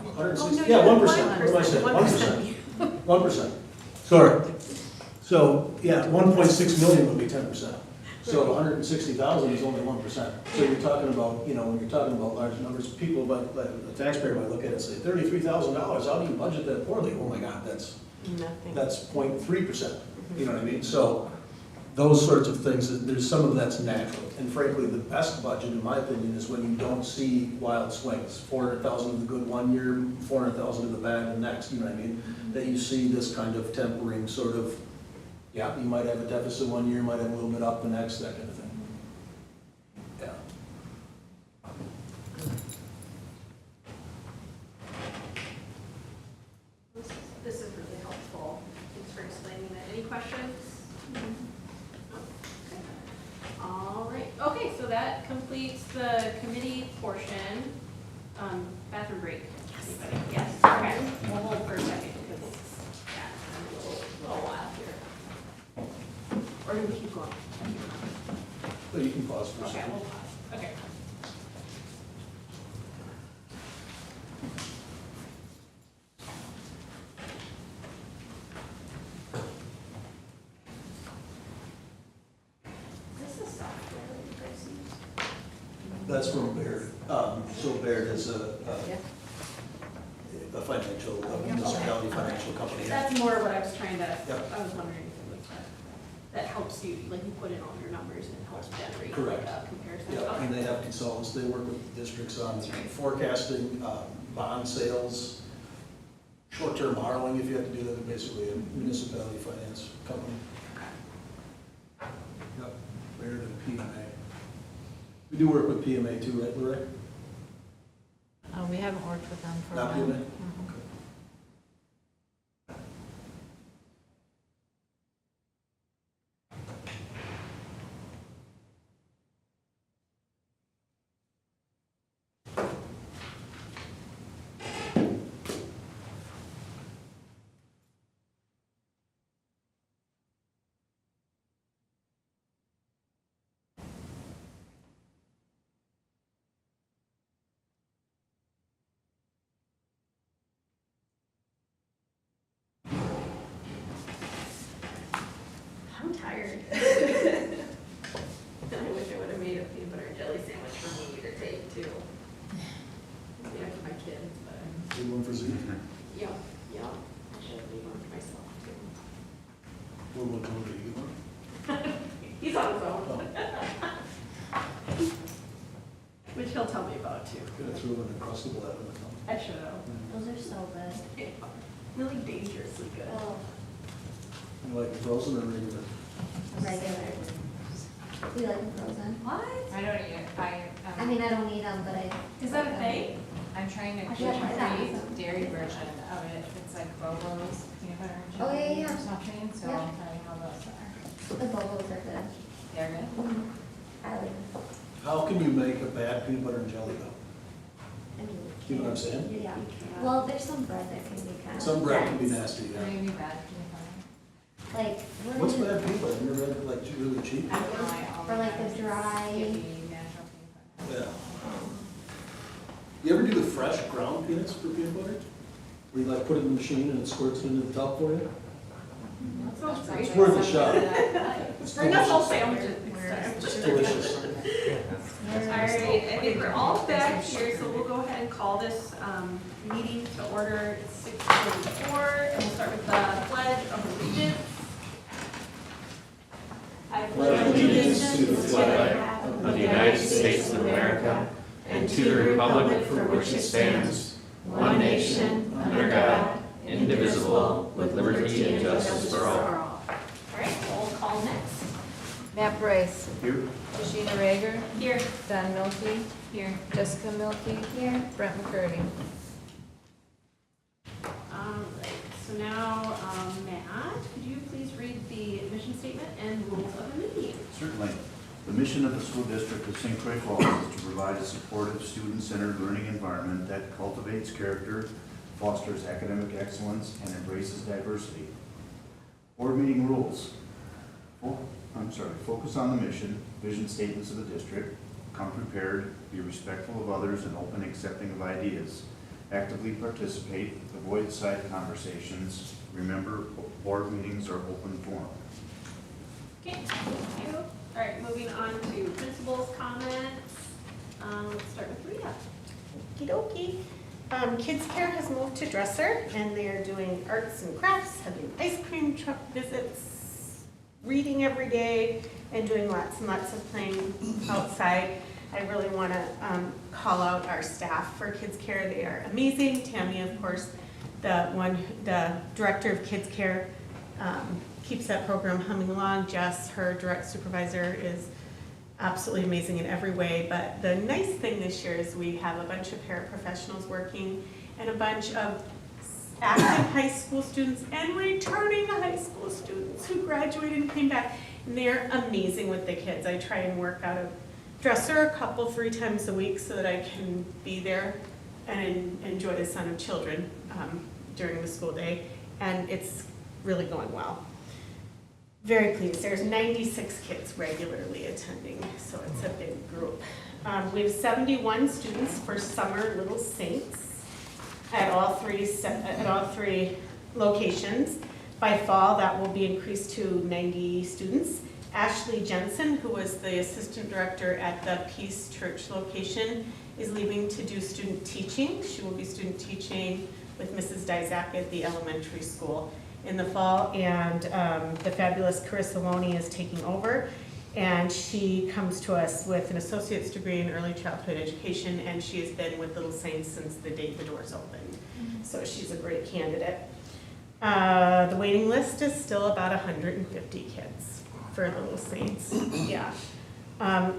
160, no, yeah, you 1%, meant what am I saying, 1%. 1%, sorry. So, yeah, 1.6 million would be 10%. So 160,000 is only 1%. So you're talking about, you know, when you're talking about large numbers, people, but a taxpayer might look at it and say, $33,000, how do you budget that poorly? Oh my God, that's Nothing. 0.3%, you know what I mean? So those sorts of things, there's some of that's natural. And frankly, the best budget, in my opinion, is when you don't see wild swings. 400,000 of the good one year, 400,000 of the bad the next, you know what I mean? That you see this kind of tempering sort of, yeah, you might have a deficit one year, might have a little bit up the next, that kind of thing. Yeah. This is really helpful. Thanks for explaining that. Any questions? Okay. All right. Okay, so that completes the committee portion. Bathroom break. Anybody? Yes? Okay. We'll hold for a second because yeah, a little while here. Or do we keep going? So you can pause for a Okay, second. we'll pause. Okay. Is this a software that you guys use? That's from Baird. So Baird is a financial, a municipality financial company. That's more what I was trying to, Yeah. I was wondering if it was that helps you, like you put in all your numbers and it helps generate Correct. like a comparison. Yeah, and Okay. they have consultants, they work with districts on forecasting, bond sales, short-term borrowing, if you have to do that, but basically a municipality finance company. Yep, Baird and PMA. We do work with PMA too, right, Lorraine? We haven't worked with them for a Not while. PMA? Mhm. Okay. I'm tired. I wish I would have made a peanut butter and jelly sandwich for me to take too. Yeah, for my kids, but, Good one for Zeke. yeah, yeah. I should have made one for myself too. What about Joe, did you get one? He's on his own. Oh, Which he'll tell me about too. Gonna throw in a crustable oven or something. I should have. Those are so good. Really dangerously good. Oh, You like frozen or regular? regular. We like them frozen. What? I don't eat it, I mean, I don't eat them, but I. Is that a thing? I'm trying to I create should try that. a dairy version of it, it's like Bobo's peanut butter and Oh, yeah, jelly yeah. or something, so Yeah. I'll tell you how those are. The bubbles are good. They're good? I like them. How can you make a bad peanut butter and jelly though? I mean, You know what I'm saying? Yeah. Well, there's some bread that can be kind of. Some bread can be dense. nasty, yeah. Maybe bad peanut butter. Like. what What's is it? bad peanut butter? You never had like really cheap? I don't know, I always Or like have the dry- Skippy natural peanut butter. Yeah. You ever do the fresh ground peanuts for peanut butter? Where you like put it in the machine and it squirts into the top for you? That sounds That great. It's worth a shot. It's Bring us all delicious. sandwiches next time. It's delicious. All right, I think we're all back here, so we'll go ahead and call this meeting to order. It's 6:44, and we'll start with the pledge of allegiance. I pledge allegiance to the flag of the United States of America and to the republic for which it stands, one nation, under God, indivisible, with liberty and justice for all. All right, roll call next. Matt Bryce. Here. Tashina Rager. Here. Don Milkey. Here. Jessica Milkey. Here. Brent McCurdy. All right, so now, Matt, could you please read the mission statement and rules of the meeting? Certainly. The mission of the school district of St. Croix Falls is to provide a supportive, student-centered learning environment that cultivates character, fosters academic excellence, and embraces diversity. Board meeting rules. Focus on the mission, vision statements of the district, come prepared, be respectful of others, and open accepting of ideas. Actively participate, avoid side conversations. Remember, board meetings are open forum. Okay, thank you. All right, moving on to principals' comments. Let's start with Rita. Okey dokey. Kids Care has moved to Dresser, and they are doing arts and crafts, having ice cream truck visits, reading every day, and doing lots and lots of playing outside. I really want to call out our staff for Kids Care. They are amazing. Tammy, of course, the director of Kids Care, keeps that program humming along. Jess, her direct supervisor, is absolutely amazing in every way. But the nice thing this year is we have a bunch of paraprofessionals working and a bunch of active high school students and returning high school students who graduated and came back. And they're amazing with the kids. I try and work out of Dresser 3 times a week so that I can be there and enjoy the sun of children during the school day. And it's really going well. Very pleased. There's 96 kids regularly attending, so it's a big group. We have 71 students for summer Little Saints at all three locations. By fall, that will be increased to 90 students. Ashley Jensen, who was the assistant director at the Peace Church location, is leaving to do student teaching. She will be student teaching with Mrs. Dizak at the elementary school in the fall, and the fabulous Carissa Loney is taking over, and she comes to us with an associate's degree in early childhood education, and she has been with Little Saints since the day the doors opened. So she's a great candidate. The waiting list is still about 150 kids for Little Saints. Yeah.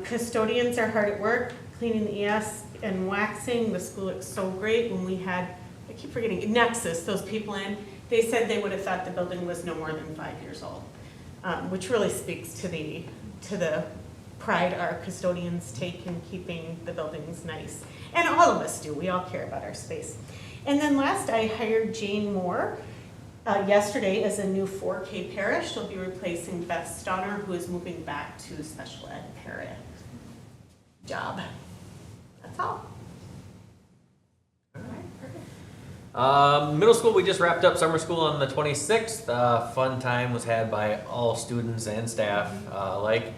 Custodians are hard at work, cleaning the ES and waxing. The school looks so great. When we had, I keep forgetting, Nexus, those people in, they said they would have thought the building was no more than 5 years old, which really speaks to the pride our custodians take in keeping the buildings nice. And all of us do. We all care about our space. And then last, I hired Jane Moore yesterday as a new 4K parish. She'll be replacing Beth Stonner, who is moving back to special ed para job. That's all. Middle school, we just wrapped up summer school on the 26th. Fun time was had by all students and staff alike.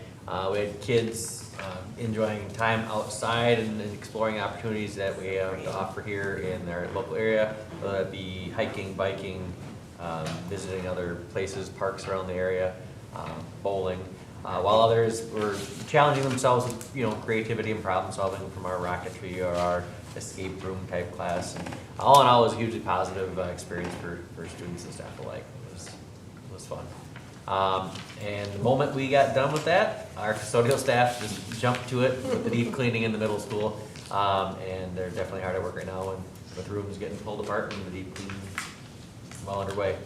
We had kids enjoying time outside and exploring opportunities that we have to offer here in their local area, whether it be hiking, biking, visiting other places, parks around the area, bowling. While others were challenging themselves with creativity and problem solving from our rocketry or our escape room type class. And all in all, it was a hugely positive experience for students and staff alike. It was fun. And the moment we got done with that, our custodial staff just jumped to it with the deep cleaning in the middle school. And they're definitely hard at work right now, and with rooms getting pulled apart and the deep cleaning well underway.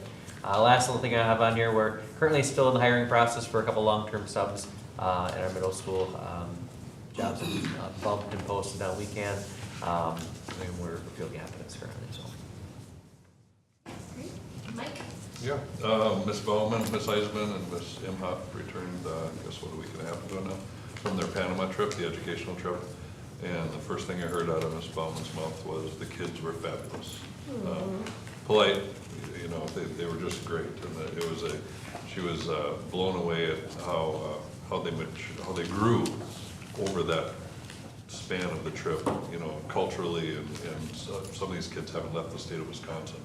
Last little thing I have on here, we're currently still in the hiring process for a couple long-term subs in our middle school. Jobs have been bumped and posted on weekend. And we're fielding applicants currently, so. Great. Mike? Yeah, Ms. Bowman, Ms. Eisman, and Ms. Imhoff returned, I guess what a week and a half ago now, from their Panama trip, the educational trip. And the first thing I heard out of Ms. Bowman's mouth was the kids were fabulous. Polite, they were just great. And she was blown away at how they grew over that span of the trip, culturally, and some of these kids haven't left the state of Wisconsin,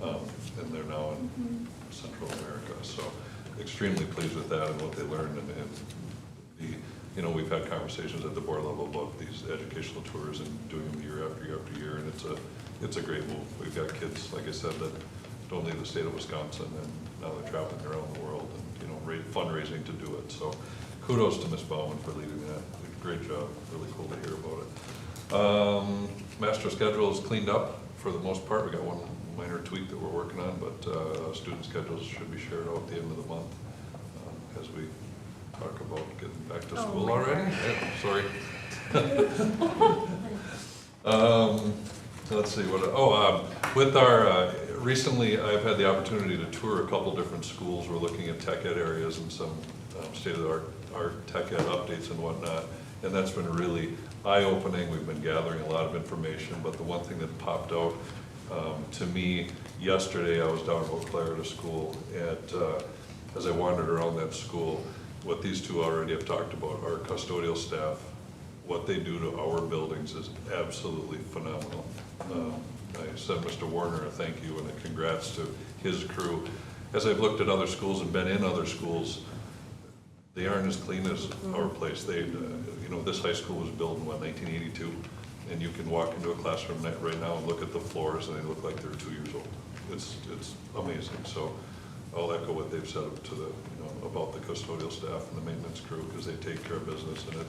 and they're now in Central America. So extremely pleased with that and what they learned, and we've had conversations at the board level about these educational tours and doing them year after year after year, and it's a great move. We've got kids, like I said, that don't leave the state of Wisconsin, and now they're traveling around the world and fundraising to do it. So kudos to Ms. Bowman for leading that. Great job. Really cool to hear about it. Master schedule is cleaned up for the most part. We got one minor tweak that we're working on, but student schedules should be shared out at the end of the month as we talk about getting back to school already. Yeah, sorry. Let's see what. With our recently, I've had the opportunity to tour a couple different schools. We're looking at tech ed areas and some state of the art tech ed updates and whatnot. And that's been really eye-opening. We've been gathering a lot of information, but the one thing that popped out to me yesterday, I was down in Eau Claire at a school, and as I wandered around that school, what these two already have talked about, our custodial staff, what they do to our buildings is absolutely phenomenal. I sent Mr. Warner a thank you and a congrats to his crew. As I've looked at other schools and been in other schools, they aren't as clean as our place. They, you know, this high school was built in, what, 1982? And you can walk into a classroom right now and look at the floors and they look like they're 2 years old. It's amazing. So I'll echo what they've said to the, you know, about the custodial staff and the maintenance crew, because they take care of business, and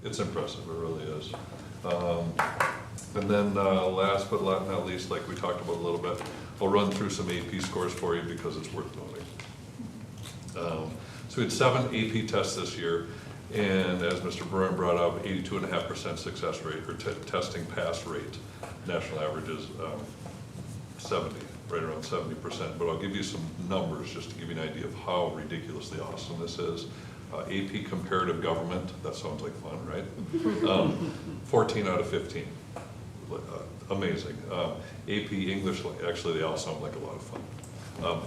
it's impressive, it really is. And then last but not least, like we talked about a little bit, I'll run through some AP scores for you because it's worth noting. So we had 7 AP tests this year, and as Mr. Byrne brought up, 82.5% success rate, or testing pass rate. National average is 70, right around 70%. But I'll give you some numbers just to give you an idea of how ridiculously awesome this is. AP Comparative Government, that sounds like fun, right? 14 out of 15. Amazing. AP English, actually they all sound like a lot of fun.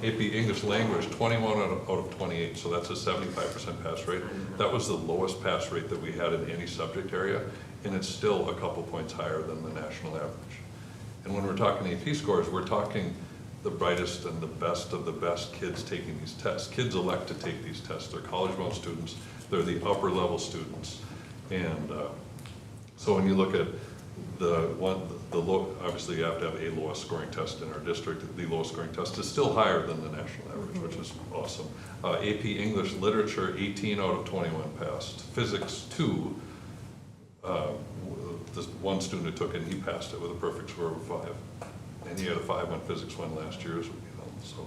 AP English Language, 21 out of 28, so that's a 75% pass rate. That was the lowest pass rate that we had in any subject area, and it's still a couple points higher than the national average. And when we're talking AP scores, we're talking the brightest and the best of the best kids taking these tests. Kids elect to take these tests. They're college-bound students. They're the upper level students. And so when you look at obviously you have to have a lowest scoring test in our district. The lowest scoring test is still higher than the national average, which is awesome. AP English Literature, 18 out of 21 passed. Physics 2, this one student who took it, he passed it with a perfect score of 5. And he had a 5 on Physics 1 last year, so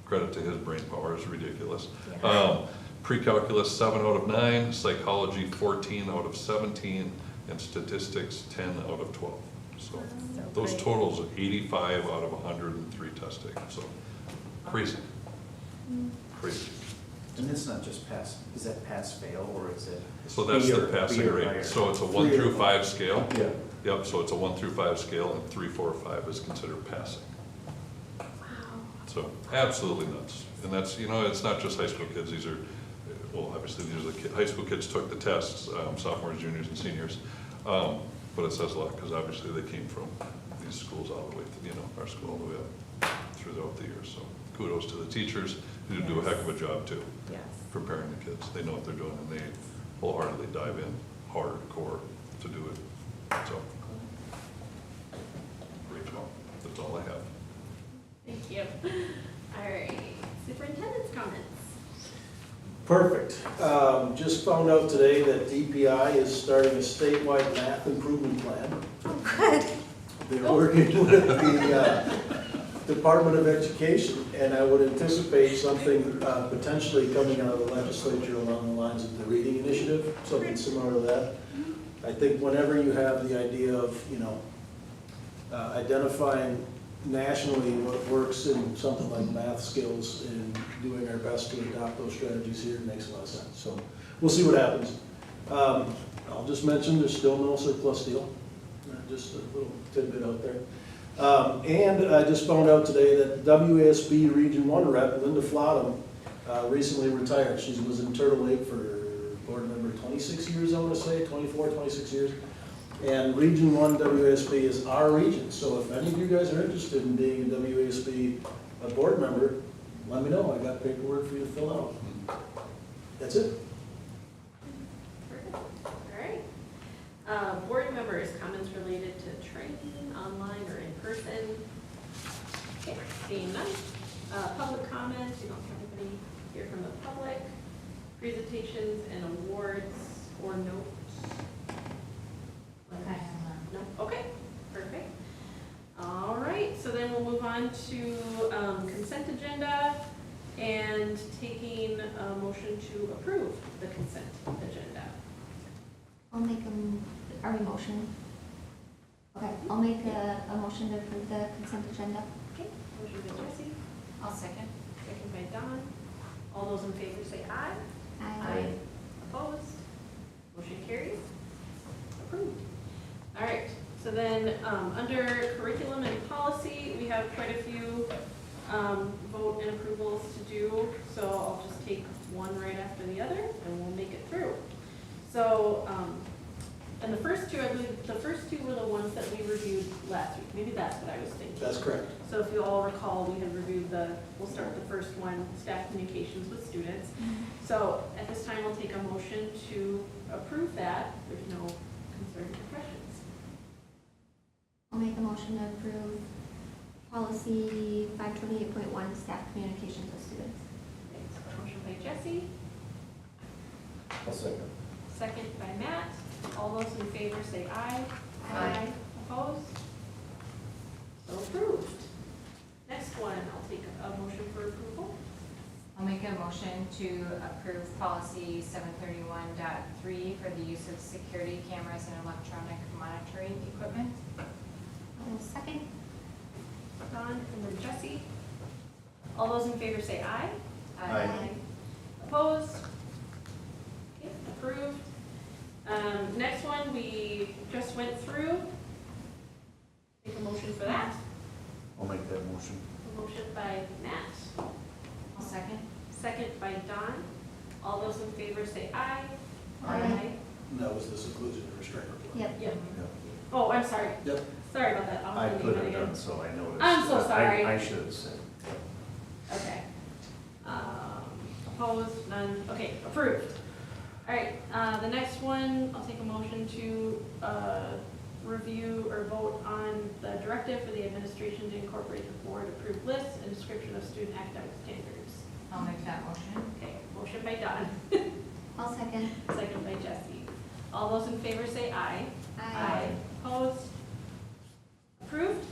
credit to his brain power, is ridiculous. Yeah. Pre-calculus, 7 out of 9. Psychology, 14 out of 17. And statistics, 10 out of 12. So those great. totals are 85 out of 103 testing. So crazy, crazy. And it's not just pass, is that pass fail, or is it? So that's the passing B or rate. higher? So it's a 1 through 5 scale. Yeah. Yep, so it's a 1 through 5 scale, and 3, 4, 5 is considered passing. Wow. So absolutely nuts. And that's, you know, it's not just high school kids. These are, well, obviously these are the high school kids took the tests, sophomores, juniors, and seniors. But it says a lot, because obviously they came from these schools all the way to, you know, our school all the way up throughout the years. So kudos to the teachers, who do a heck of a job too, Yes. preparing the kids. They know what they're doing, and they wholeheartedly dive in hardcore to do it. So, great job. That's all I have. Thank you. All right, superintendent's comments. Perfect. Just found out today that DPI is starting a statewide math improvement plan. Oh, good. They're working with the Department of Education, and I would anticipate something potentially coming out of the legislature along the lines of the reading initiative, something similar to that. I think whenever you have the idea of, you know, identifying nationally what works in something like math skills and doing our best to adopt those strategies here, it makes a lot of sense. So we'll see what happens. I'll just mention there's still no surplus deal. Just a little tidbit out there. And I just found out today that WASB Region 1 rep, Linda Flottam, recently retired. She was in Turtle Lake for board member 26 years, I want to say, 24, 26 years. And Region 1 WASB is our region. So if any of you guys are interested in being a WASB board member, let me know. I got paperwork for you to fill out. That's it. Perfect. All right. Board members, comments related to training, online or in person? Okay, seeing none. Public comments, you don't have anybody here from the public. Presentations and awards or notes? I have none. No? Okay, perfect. All right, so then we'll move on to consent agenda and taking a motion to approve the consent agenda. I'll make are we motion? Okay, I'll make a motion to approve the consent agenda. Okay, motion by Jesse, I'll second. second by Dawn. All those in favor say aye. Aye. Opposed? Motion carries. Approved. All right, so then, under curriculum and policy, we have quite a few, vote and approvals to do. So I'll just take one right after the other and we'll make it through. So, and the first two, I believe, the first two were the ones that we reviewed last week. Maybe that's what I was thinking. That's correct. So if you all recall, we had reviewed we'll start with the first one, staff communications with students. So at this time, I'll take a motion to approve that. There's no concerns or questions. I'll make a motion to approve policy 528.1, staff communications with students. Thanks. Motion by Jesse, I'll second. second by Matt. All those in favor say aye. Aye. Opposed? So approved. Next one, I'll take a motion for approval. I'll make a motion to approve policy 731.3 for the use of security cameras and electronic monitoring equipment. I'll second. Don and then Jesse. All those in favor say aye. Aye. Opposed? Okay, approved. Next one, we just went through. Take a motion for that. I'll make that motion. A motion by Matt, I'll second. second by Don. All those in favor say aye. Aye. And that was the seclusion and restraint report. Yep. Yep. Yep. Oh, I'm sorry. Yep. Sorry about that. I'll I name could it have again. done so, I noticed. I'm so sorry. I should have said. Okay. Opposed, none, okay, approved. All right, the next one, I'll take a motion to, review or vote on the directive for the administration to incorporate the board approved lists and description of student academic standards. I'll make that motion. Okay, motion by Don, I'll second. second by Jesse. All those in favor say aye. Opposed? Approved.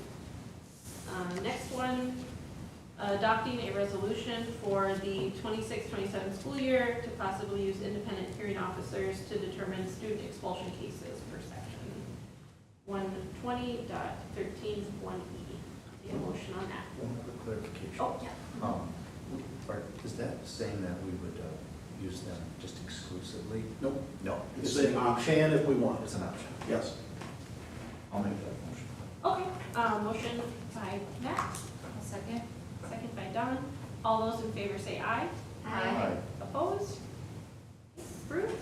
Next one, adopting a resolution for the 26-27 school year to possibly use independent hearing officers to determine student expulsion cases per section 120.13.1E. Take a motion on that. One quick clarification. Oh, yeah. Is that saying that we would use them just exclusively? Nope. No. It's saying we can if we want. It's an option. Yes. I'll make that motion. Okay, motion by Matt, I'll second. second by Don. All those in favor say aye. Aye. Opposed? Approved.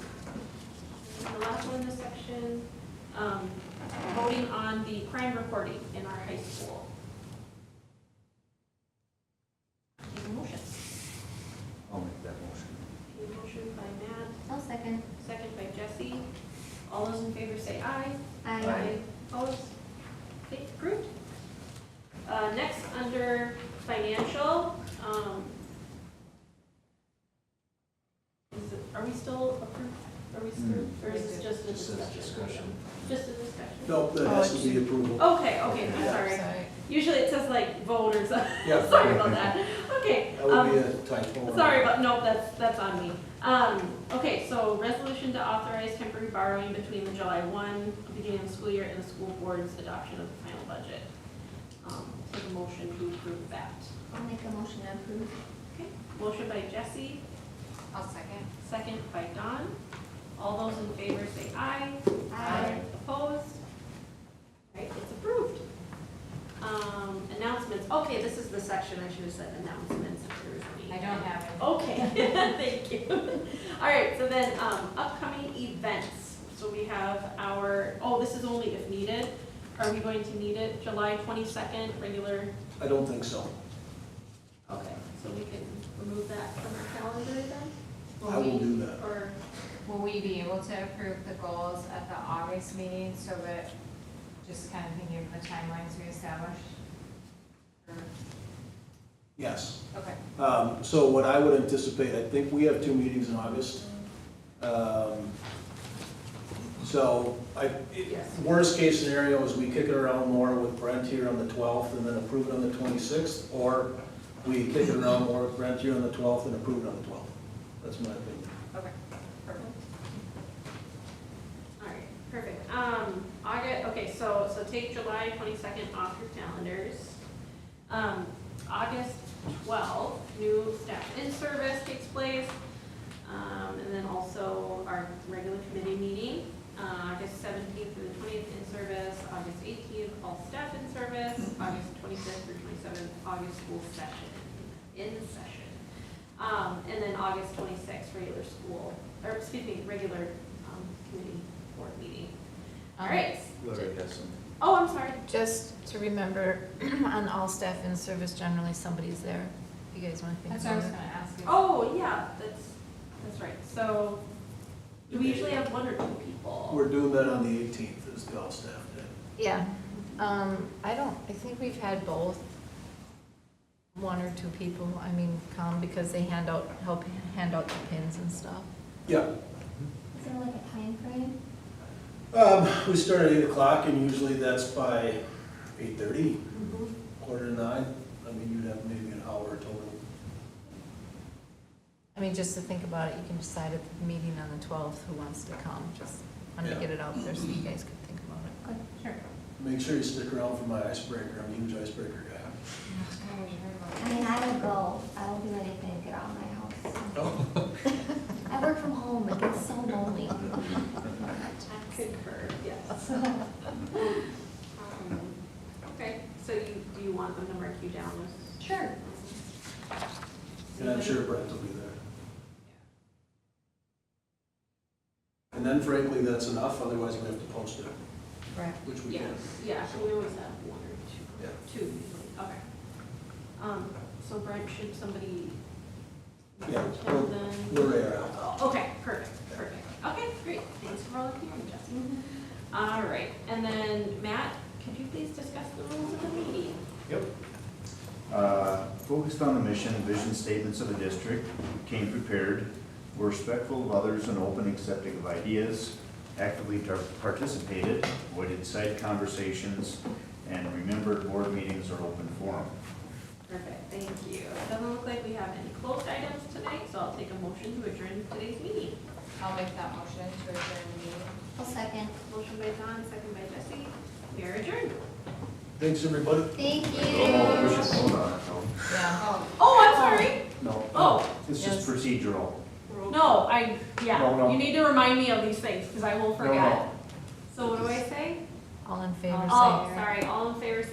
And the last one in this section, voting on the crime reporting in our high school. Take a motion. I'll make that motion. Take a motion by Matt, I'll second. second by Jesse. All those in favor say aye. Aye. Opposed? Okay, approved. Next, under financial, are we still approved? Are we still, or is this just a Just says discussion? discussion. Just a discussion? Nope, that has to be approval. Okay, I'm Yeah. sorry. Usually it says like vote or something. Yeah. Sorry about that. Okay. That would be a typo. Sorry about, nope, that's on me. Okay, so resolution to authorize temporary borrowing between the July 1 beginning of the school year and the school board's adoption of the final budget. Take a motion to approve that. I'll make a motion to approve. Okay, motion by Jesse, I'll second. second by Don. All those in favor say aye. Opposed? Right, it's approved. Announcements, okay, this is the section I should have said announcements if there was any. I don't have it. Okay, thank you. All right, so then, upcoming events. So we have our, this is only if needed. Are we going to need it? July 22nd, regular? I don't think so. Okay, so we can remove that from our calendar then? I will do that. Or, Will we be able to approve the goals at the August meeting so that, just kind of thinking of the timelines we established? Or- Yes. Okay. So what I would anticipate, I think we have 2 meetings in August. So worst case scenario is we kick it around more with Brent here on the 12th and then approve it on the 26th, or we kick it around more with Brent here on the 12th and approve it on the 12th. That's my opinion. okay, perfect. All right, perfect. Okay, so take July 22nd off your calendars. August 12th, new staff in service takes place. And then also our regular committee meeting 19th through the 20th in service, August 18th, all staff in service, August 25th through 27th, August school session, in session. And then August 26th, regular school, or excuse me, regular committee board meeting. All right. Larry has some. Oh, I'm sorry. Just to remember, on all staff in service, generally somebody's there. You guys want to think That's what I about was it? gonna ask you. Oh, yeah, that's right. So do we usually have 1 or 2 people? We're doing that on the 18th is the all-staff day. Yeah, I think we've had both, 1 or 2 people, I mean, come because they help hand out the pins and stuff. Yeah. Is there like a time frame? We start at 8 o'clock and usually that's by 8:30, Mhm. 8:45. I mean, you'd have maybe an hour total. I mean, just to think about it, you can decide at the meeting on the 12th who wants to come, just wanted to Yeah. get it out there so you guys could think about it. Good. Sure. Make sure you stick around for my icebreaker. I'm a huge icebreaker guy. I mean, I will go, I will do anything to get out of my house. Oh. I work from home, it gets so lonely. Concur, yes. Okay, so do you want them to mark you down as? Sure. And I'm sure Brent will be there. And then frankly, that's enough, otherwise we have to post it, Right. which we Yeah, can. yeah, so we always have 1 or 2. Yeah. 2 usually, okay. So Brent, should somebody Yeah, message him then? Lorraine. Oh, okay, perfect. Okay, great, thanks for volunteering, Jesse. All right, and then Matt, could you please discuss the rules of the meeting? Yep. Focused on the mission and vision statements of the district, came prepared, were respectful of others and open accepting of ideas, actively participated, avoided side conversations, and remembered board meetings are open forum. Perfect, thank you. Doesn't look like we have any closed items tonight, so I'll take a motion to adjourn today's meeting. I'll make that motion to adjourn the meeting. I'll second. Motion by John, second by Jesse. We are adjourned. Thanks, everybody. Thank Oh, we you. should vote on it though. Yeah. Oh, I'm sorry. No. Oh. It's just Yes. procedural. No, No, yeah, no. you need to remind me of these things, because I will forget. No. So what do I say? All in favor, say Oh, aye. sorry, all in favor,